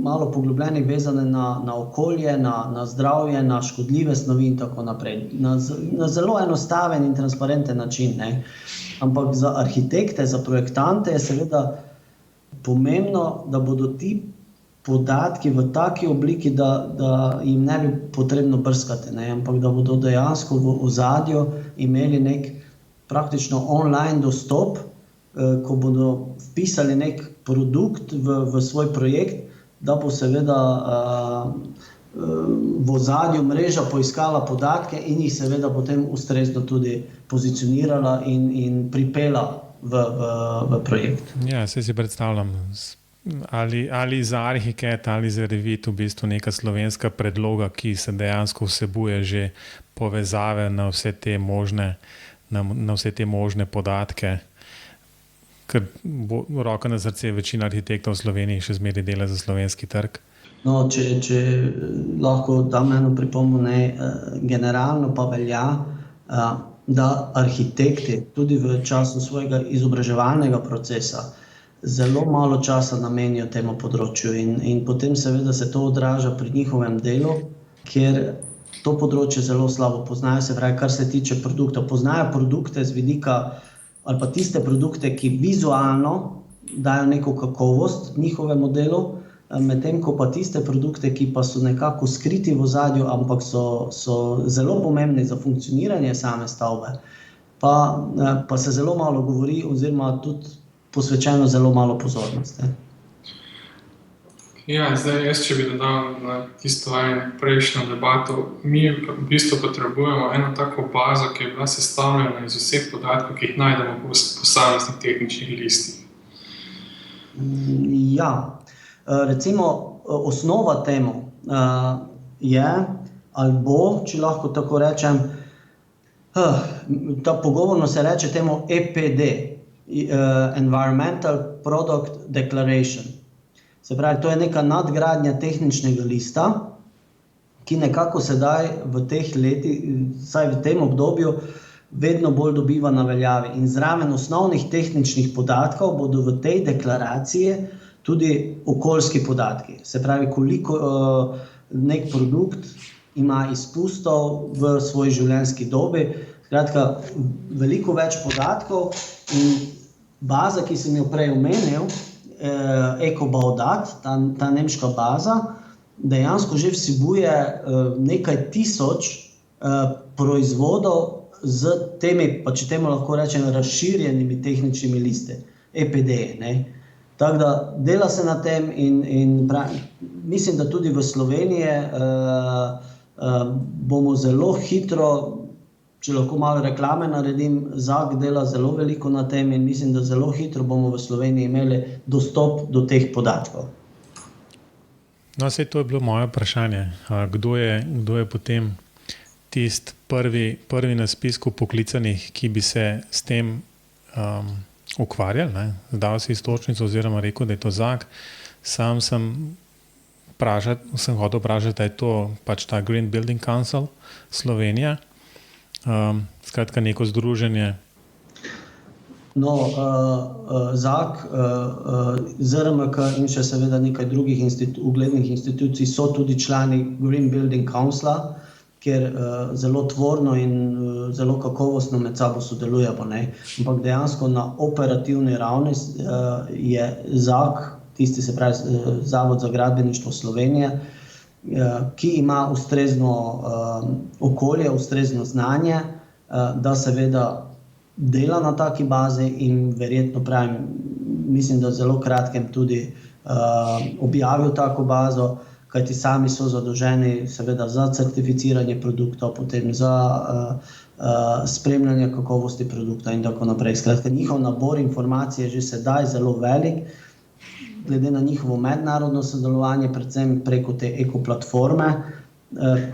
malo poglobljene vezane na okolje, na zdravje, na škodljive snovi in tako naprej. Na zelo enostaven in transparenten način. Ne? Ampak za arhitekte, za projektante je seveda pomembno, da bodo ti podatki v taki obliki, da jim ne bi potrebno brskati, ne? Ampak da bodo dejansko v ozadju imeli nek praktično online dostop, ko bodo vpisali nek produkt v svoj projekt, da bo seveda v ozadju mreža poiskala podatke in jih seveda potem ustrezno tudi pozicionirala in pripela v projekt. Ja, se si predstavljam, ali za Arhiket ali za Revit v bistvu neka slovenska predloga, ki se dejansko vsebuje že povezave na vse te možne podatke, ker bo roka na srce večina arhitektov v Sloveniji še zmeraj dela za slovenski trg. No, če lahko dam eno pripombo, generalno pa velja, da arhitekti tudi v času svojega izobraževalnega procesa zelo malo časa namenijo temu področju in potem seveda se to odraža pri njihovem delu, kjer to področje zelo slabo poznajo, se pravi, kar se tiče produktov. Poznajo produkte z vidika ali pa tiste produkte, ki vizualno dajo neko kakovost njihovemu delu, medtem ko pa tiste produkte, ki pa so nekako skriti v ozadju, ampak so zelo pomembni za funkcioniranje same stavbe, pa se zelo malo govori oziroma tudi posvečeno zelo malo pozornosti. Ja, zdaj jaz, če bi dodal na tisto prejšnjo debato, mi v bistvu potrebujemo eno tako bazo, ki je bila sestavljena iz vseh podatkov, ki jih najdemo po posameznih tehničnih listih. Ja, recimo osnova temu je, ali bo, če lahko tako rečem, ta pogovorno se reče temu EPD, Environmental Product Declaration. Se pravi, to je neka nadgradnja tehničnega lista, ki nekako sedaj v teh letih, vsaj v tem obdobju, vedno bolj dobiva na veljavi. In zraven osnovnih tehničnih podatkov bodo v tej deklaraciji tudi okoljski podatki. Se pravi, koliko nek produkt ima izpustov v svoji življenjski dobi. Skratka, veliko več podatkov in baza, ki sem jo prej omenil, EcoBauDat, ta nemška baza, dejansko že vsebuje nekaj tisoč proizvodov z temi, pa če temu lahko rečem, razširjenimi tehničnimi listi, EPD. Tako da dela se na tem in mislim, da tudi v Sloveniji bomo zelo hitro, če lahko malo reklame naredim, ZAG dela zelo veliko na tem in mislim, da zelo hitro bomo v Sloveniji imeli dostop do teh podatkov. No, sej to je bilo moje vprašanje. Kdo je potem tisti prvi na spisku poklicanih, ki bi se s tem ukvarjali, ne? Zdal si istočnico oziroma rekel, da je to ZAG. Sam sem hotel vprašati, da je to pač ta Green Building Council Slovenija. Skratka, neko združenje. No, ZAG, ZRMK in še seveda nekaj drugih uglednih institucij so tudi člani Green Building Councila, kjer zelo tvorno in zelo kakovostno med sabo sodelujemo, ne. Ampak dejansko na operativni ravni je ZAG, tisti se pravi Zavod za gradbeništvo Slovenije, ki ima ustrezno okolje, ustrezno znanje, da seveda dela na taki bazi in verjetno pravim, mislim, da v zelo kratkem tudi objavil tako bazo, kajti sami so zadolženi seveda za certificiranje produktov, potem za spremljanje kakovosti produkta in tako naprej. Skratka, njihov nabor informacij je že sedaj zelo velik, glede na njihovo mednarodno sodelovanje, predvsem preko te ekoplatforme,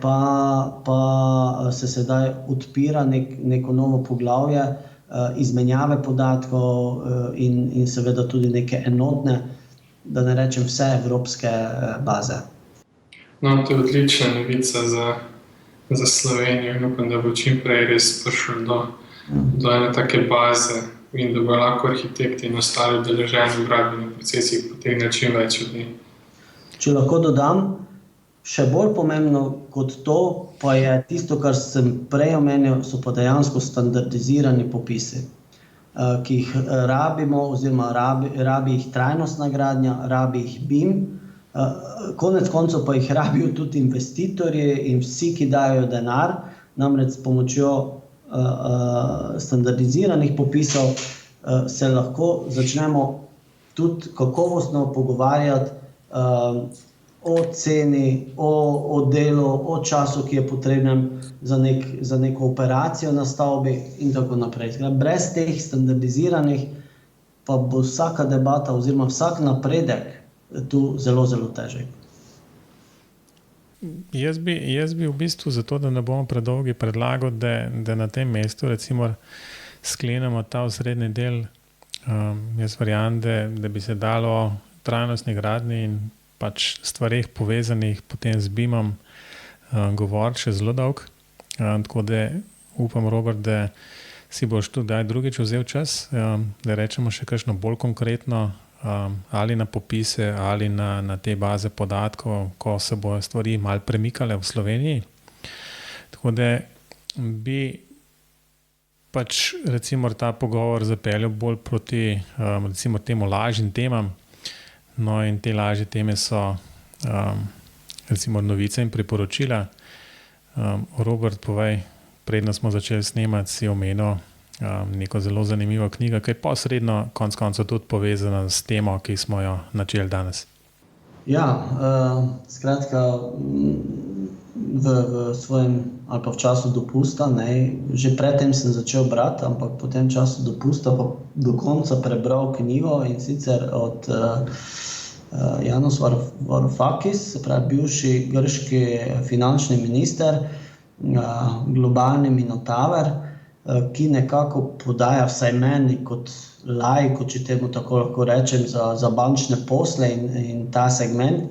pa se sedaj odpira neko novo poglavje izmenjave podatkov in seveda tudi neke enotne, da ne rečem vse evropske baze. No, to je odlična novica za Slovenijo in upam, da bo čim prej res prišel do ene take baze in da bo lahko arhitekti in ostali udeleženi v gradbenih procesih potegnili čim več od njih. Če lahko dodam, še bolj pomembno kot to pa je tisto, kar sem prej omenil, so pa dejansko standardizirani popisi, ki jih rabimo oziroma rabi jih trajnostna gradnja, rabi jih BIM, konec koncev pa jih rabijo tudi investitorji in vsi, ki dajo denar, namreč s pomočjo standardiziranih popisov se lahko začnemo tudi kakovostno pogovarjati o ceni, o delu, o času, ki je potreben za neko operacijo na stavbi in tako naprej. Brez teh standardiziranih pa bo vsaka debata oziroma vsak napredek tu zelo, zelo težek. Jaz bi v bistvu zato, da ne bomo predolgi, predlagal, da na tem mestu recimo sklenemo ta osrednji del. Jaz verjamem, da bi se dalo trajnostni gradnji in pač stvareh povezanih potem z BIM-om govoriti še zelo dolg. Tako da upam, Robert, da si boš tudi drugič vzel čas, da rečemo še kakšno bolj konkretno ali na popise ali na te baze podatkov, ko se bojo stvari malo premikale v Sloveniji. Tako da bi pač recimo ta pogovor zapeljal bolj proti recimo temu lažjim temam. No in te lažje teme so recimo novice in priporočila. Robert, povej, predno smo začeli snemati, si omenil neko zelo zanimivo knjigo, ki je posredno konec koncev tudi povezana s temo, ki smo jo načeli danes. Ja, skratka, v svojem ali pa v času dopusta, že predtem sem začel brati, ampak po tem času dopusta pa do konca prebral knjigo in sicer od Yanis Varoufakis, se pravi bivši grški finančni minister, globalni minotaver, ki nekako podaja vsaj meni kot laiku, če temu tako lahko rečem, za bančne posle in ta segment,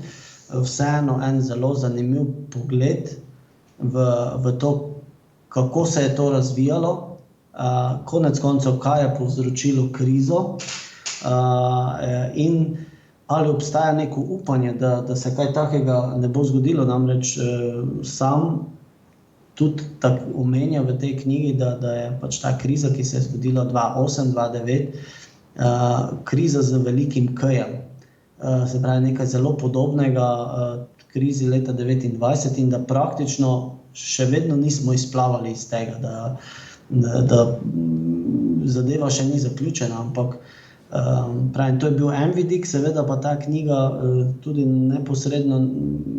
vseeno en zelo zanimiv pogled v to, kako se je to razvijalo, konec koncev, kaj je povzročilo krizo in ali obstaja neko upanje, da se kaj takega ne bo zgodilo. Namreč sam tudi tako omenja v tej knjigi, da je pač ta kriza, ki se je zgodila 2008-2009, kriza z velikim K-jem. Se pravi nekaj zelo podobnega krizi leta 1929 in da praktično še vedno nismo izplavali iz tega, da zadeva še ni zaključena, ampak pravim, to je bil en vidik, seveda pa ta knjiga tudi neposredno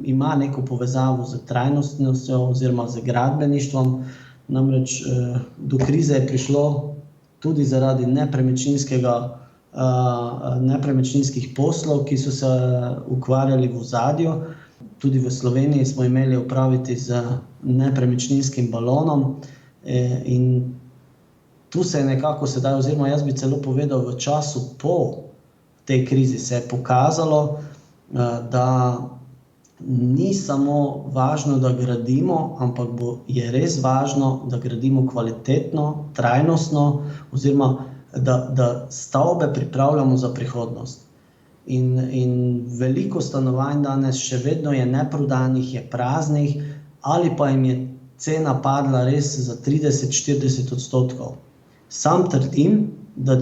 ima neko povezavo z trajnostnostjo oziroma z gradbeništvom, namreč do krize je prišlo tudi zaradi nepremičninskih poslov, ki so se ukvarjali v ozadju tudi v Sloveniji smo imeli opraviti z nepremičninskim balonom in tu se je nekako sedaj, oziroma jaz bi celo povedal, v času po tej krizi se je pokazalo, da ni samo važno, da gradimo, ampak je res važno, da gradimo kvalitetno, trajnostno, oziroma da stavbe pripravljamo za prihodnost. In veliko stanovanj danes še vedno je neprodanih, je praznih, ali pa jim je cena padla res za 30-40%. Sam trdim, da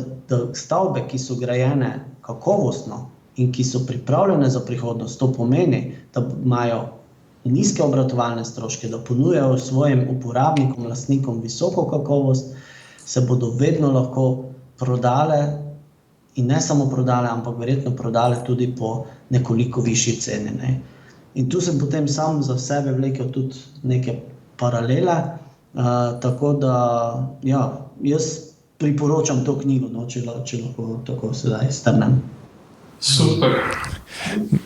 stavbe, ki so grajene kakovostno in ki so pripravljene za prihodnost, to pomeni, da imajo nizke obratovalne stroške, da ponujajo svojim uporabnikom, lastnikom visoko kakovost, se bodo vedno lahko prodale in ne samo prodale, ampak verjetno prodale tudi po nekoliko višji ceni. Ne? In tu sem potem sam za sebe vlekel tudi neke paralele, tako da ja, jaz priporočam to knjigo, no, če lahko tako sedaj strnem. Super.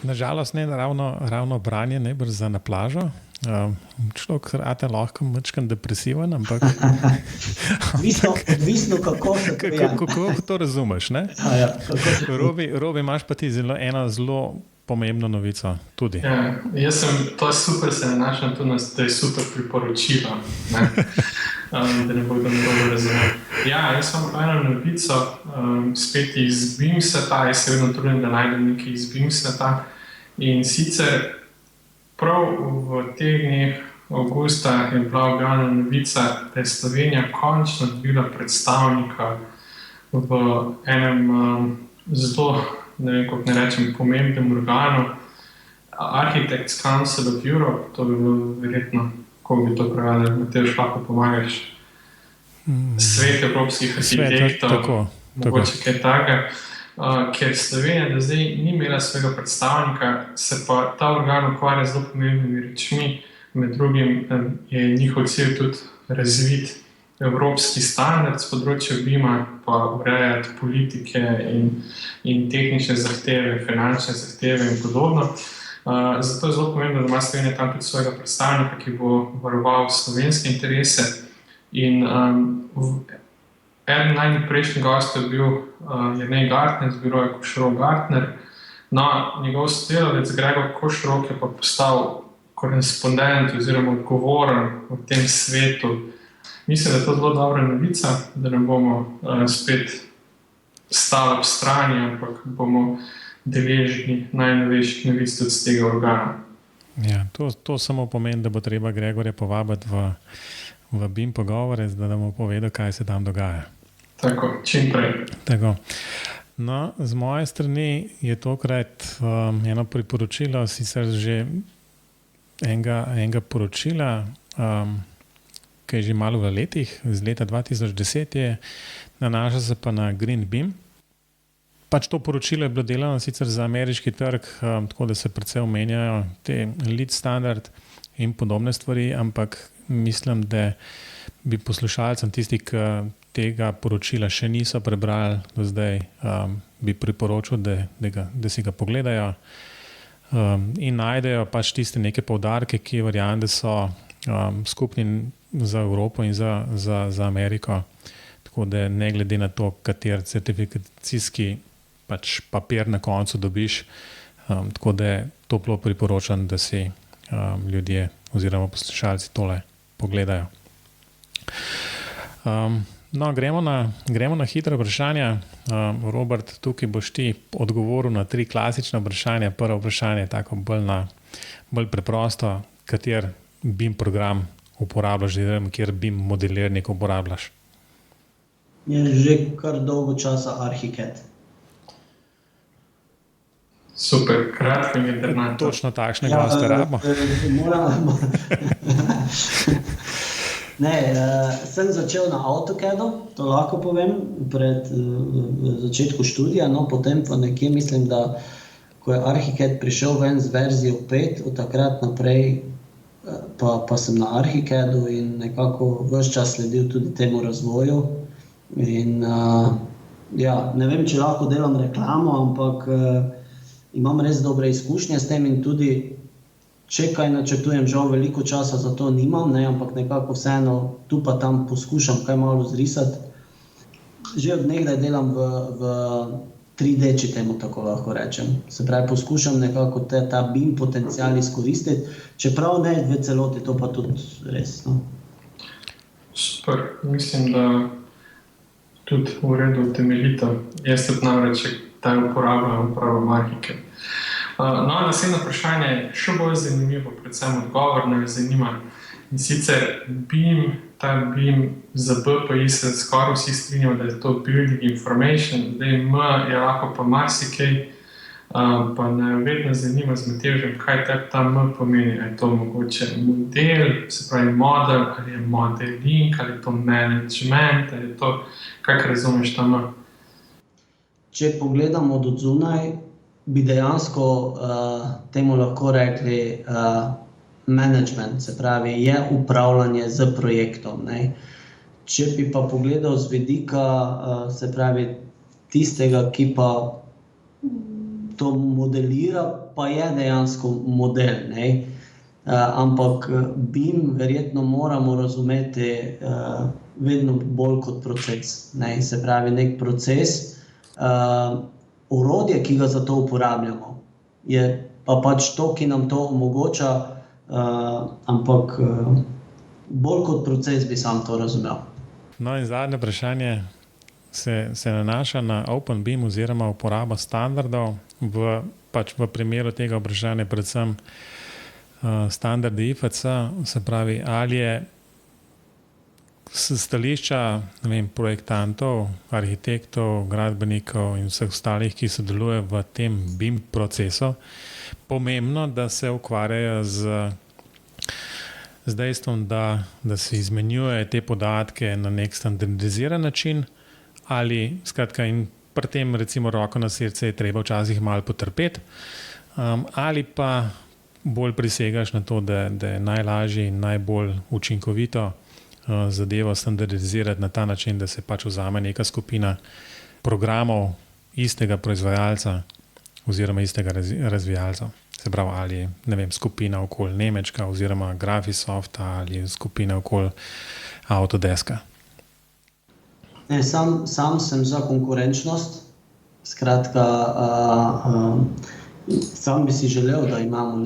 Nažalost ne ravno branje najbrž za na plažo. Človek rate lahko mačkan depresiven, ampak odvisno kako se kako to razumeš, ne? Ja, Robi, imaš pa ti eno zelo pomembno novico tudi. Ja, to je super, se nanašam tudi na, da je super priporočilo, ne? Da ne bodo dobro razumeli. Ja, jaz sem eno novico, spet iz BIM sveta, jaz se vedno trudim, da najdem nekaj iz BIM sveta. In sicer prav v teh dneh avgusta je bila objavljena novica, da je Slovenija končno dobila predstavnika v enem zelo, ne vem, kako ne rečem, pomembnem organu, Architects Council of Europe, to bi bilo verjetno, ko bi to prevedel, Matej, lahko pomagaš. Svet evropskih arhitektov, mogoče kaj takega, ker Slovenija do zdaj ni imela svojega predstavnika, se pa ta organ ukvarja zelo pomembnimi rečmi, med drugim je njihov cilj tudi razviti evropski standard s področja BIM-a, pa urejati politike in tehnične zahteve, finančne zahteve in podobno. Zato je zelo pomembno, da ima Slovenija tam tudi svojega predstavnika, ki bo varoval slovenske interese. In eden najbolj prejšnjih gostov je bil Jernej Gartner z biroja Košorok Gartner. No, njegov sodelavec Gregor Košorok je pa postal korespondent oziroma odgovoren v tem svetu. Mislim, da je to zelo dobra novica, da ne bomo spet stali ob strani, ampak bomo deležni najnovejših novic tudi z tega organa. Ja, to samo pomeni, da bo treba Gregorja povabiti v BIM pogovore, da nam bo povedal, kaj se tam dogaja. Tako, čim prej. Tako. No, z moje strani je tokrat eno priporočilo, sicer že enega poročila, ki je že malo v letih, z leta 2010 je, nanaša se pa na Green BIM. Pač to poročilo je bilo delano sicer za ameriški trg, tako da se predvsem omenjajo te LEED standard in podobne stvari, ampak mislim, da bi poslušalcem tisti, ki tega poročila še niso prebrali do zdaj, bi priporočil, da si ga pogledajo in najdejo pač tiste neke poudarke, ki verjamem, da so skupni za Evropo in za Ameriko. Tako da ne glede na to, kater certifikacijski pač papir na koncu dobiš, tako da toplo priporočam, da si ljudje oziroma poslušalci tole pogledajo. No, gremo na hitre vprašanja. Robert, tukaj boš ti odgovoril na 3 klasična vprašanja. Prvo vprašanje je tako bolj preprosto, kater BIM program uporabljaš, kjer BIM modelirnik uporabljaš? Je že kar dolgo časa Archicad. Super, kratko in jedrnato. Točno takšnega gosta rabimo. Sem začel na AutoCAD-u, to lahko povem, pred začetku študija, no, potem pa nekje mislim, da ko je Archicad prišel ven z verzijo 5, od takrat naprej pa sem na Archicadu in nekako ves čas sledil tudi temu razvoju. In ja, ne vem, če lahko delam reklamo, ampak imam res dobre izkušnje s tem in tudi če kaj načrtujem, žal veliko časa za to nimam, ne, ampak nekako vseeno tu pa tam poskušam kaj malo zrisati. Že od nekdaj delam v 3D, če temu tako lahko rečem. Se pravi, poskušam nekako ta BIM potencial izkoristiti, čeprav ne v celoti, to pa tudi res. No. Super, mislim, da tudi v redu temeljito. Jaz tudi namreč taj uporabljam prav Arhicad. No, naslednje vprašanje je še bolj zanimivo, predvsem odgovor me zanima. In sicer ta BIM za BPI se skoraj vsi strinjajo, da je to Building Information, zdaj M je lahko pa marsikaj, pa me vedno zanima z Matevžem, kaj ta M pomeni. Je to mogoče model, se pravi model, ali je modeling, ali je to management, ali je to, kako razumeš ta M? Če pogledamo od zunaj, bi dejansko temu lahko rekli management, se pravi, je upravljanje z projektom. Ne? Če bi pa pogledal z vidika, se pravi, tistega, ki pa to modelira, pa je dejansko model. Ne? Ampak BIM verjetno moramo razumeti vedno bolj kot proces. Ne? Se pravi, nek proces, orodje, ki ga za to uporabljamo, je pa pač to, ki nam to omogoča, ampak bolj kot proces bi sam to razumel. No in zadnje vprašanje se nanaša na OpenBIM oziroma uporabo standardov. V primeru tega vprašanja predvsem standardi IFC, se pravi, ali je s stališča projektantov, arhitektov, gradbenikov in vseh ostalih, ki sodelujejo v tem BIM procesu, pomembno, da se ukvarjajo z dejstvom, da se izmenjujejo te podatke na nek standardiziran način, ali skratka in pri tem recimo roko na srce je treba včasih malo potrpeti, ali pa bolj prisegaš na to, da je najlažje in najbolj učinkovito zadevo standardizirati na ta način, da se pač vzame neka skupina programov istega proizvajalca oziroma istega razvijalca. Se pravi, ali skupina okoli Nemčka oziroma Graphisofta ali skupina okoli Autodeska. Sam sem za konkurenčnost. Skratka, sam bi si želel, da imamo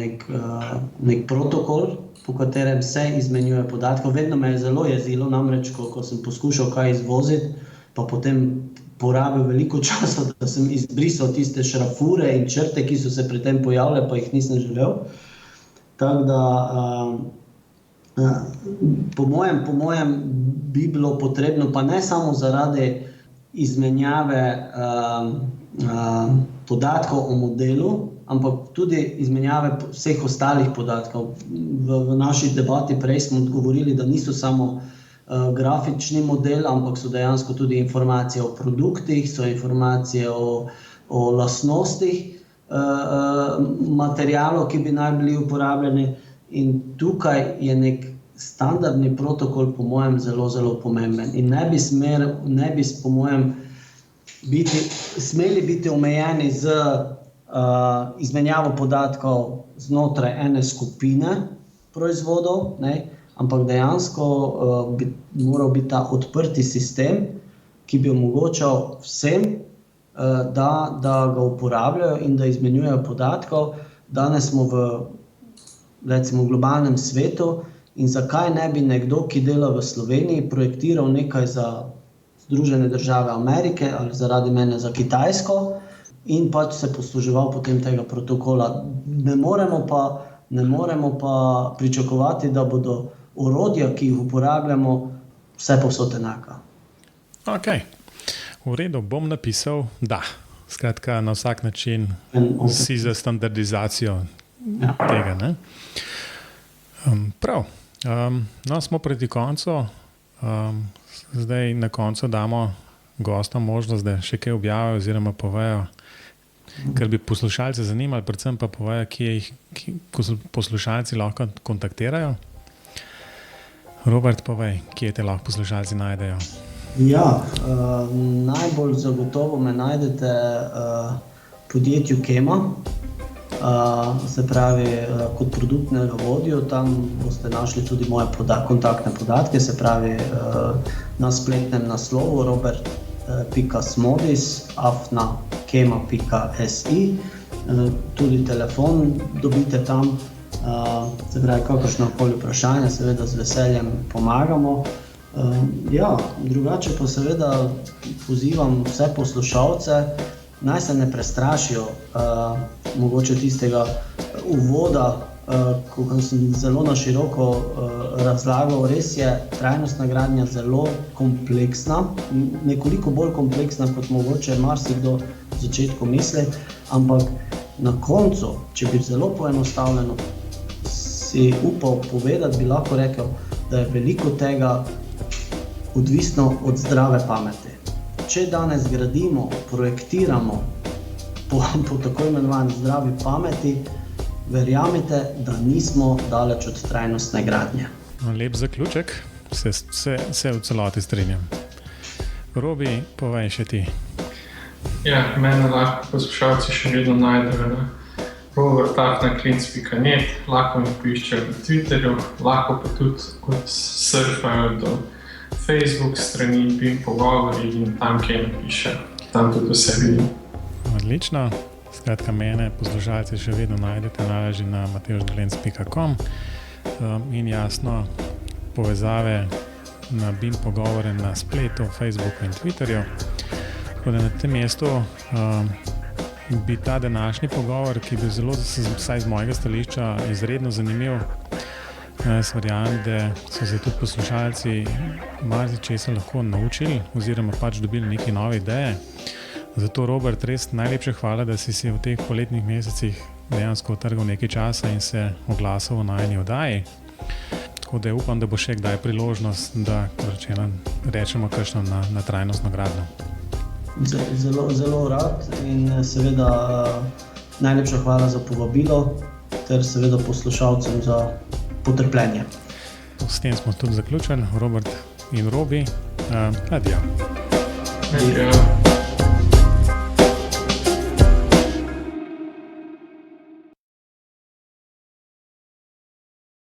nek protokol, po katerem se izmenjuje podatkov. Vedno me je zelo jezilo, namreč, ko sem poskušal kaj izvoziti, pa potem porabil veliko časa, da sem izbrisal tiste šrafure in črte, ki so se pri tem pojavile, pa jih nisem želel. Tako da, po mojem bi bilo potrebno, pa ne samo zaradi izmenjave podatkov o modelu, ampak tudi izmenjave vseh ostalih podatkov. V naši debati prej smo odgovorili, da niso samo grafični model, ampak so dejansko tudi informacije o produktih, so informacije o lastnostih materialov, ki bi naj bili uporabljeni. In tukaj je nek standardni protokol, po mojem, zelo, zelo pomemben. In ne bi po mojem smeli biti omejeni z izmenjavo podatkov znotraj ene skupine proizvodov, ne? Ampak dejansko bi moral biti ta odprti sistem, ki bi omogočal vsem, da ga uporabljajo in da izmenjujejo podatkov. Danes smo v recimo globalnem svetu in zakaj ne bi nekdo, ki dela v Sloveniji, projektiral nekaj za Združene države Amerike ali zaradi mene za Kitajsko in pač se posluževal potem tega protokola. Ne moremo pa pričakovati, da bodo orodja, ki jih uporabljamo, vse povsod enaka. Ok, v redu, bom napisal da. Skratka, na vsak način si za standardizacijo tega. Ne? Prav, no, smo proti koncu. Zdaj na koncu damo gostom možnost, da še kaj objavijo oziroma povejo, ker bi poslušalce zanimali, predvsem pa povejo, kje jih poslušalci lahko kontaktirajo. Robert, povej, kje te lahko poslušalci najdejo? Ja, najbolj zagotovo me najdete v podjetju Kema. se pravi kot produktnega vodjo, tam boste našli tudi moje kontaktne podatke, se pravi na spletnem naslovu robert.smodis@kema.si, tudi telefon dobite tam, se pravi kakršnokoli vprašanje, seveda z veseljem pomagamo. Drugače pa seveda pozivam vse poslušalce, naj se ne prestrašijo mogoče tistega uvoda, ko sem zelo na široko razlagal. Res je trajnostna gradnja zelo kompleksna, nekoliko bolj kompleksna, kot mogoče marsikdo v začetku misli, ampak na koncu, če bi zelo poenostavljeno si upal povedati, bi lahko rekel, da je veliko tega odvisno od zdrave pameti. Če danes gradimo, projektiramo po tako imenovani zdravi pameti, verjamite, da nismo daleč od trajnostne gradnje. Lep zaključek, se v celoti strinjam. Robi, povej še ti. Mene lahko poslušalci še vedno najdejo na robert@klinc.net, lahko mi poiščejo na Twitterju, lahko pa tudi surfajo do Facebook strani BIM Pogovori in tam, kjer napiše, tam tudi vse vidim. Odlično. Skratka, mene poslušalci še vedno najdete na matevždolenc.com in jasno povezave na BIM Pogovore na spletu, Facebooku in Twitterju. Tako da na tem mestu bi ta današnji pogovor, ki bi zelo, vsaj z mojega stališča, izredno zanimiv. Jaz verjamem, da so se tudi poslušalci marsičesa lahko naučili oziroma dobili neke nove ideje. Zato, Robert, res najlepša hvala, da si v teh poletnih mesecih dejansko utrgal nekaj časa in se oglasil v najini oddaji. Tako da upam, da bo še kdaj priložnost, da rečemo kakšno na trajnostno gradnjo. Zelo rad in seveda najlepša hvala za povabilo ter seveda poslušalcem za potrpljenje. S tem smo tudi zaključili. Robert in Robi, adijo. Adijo.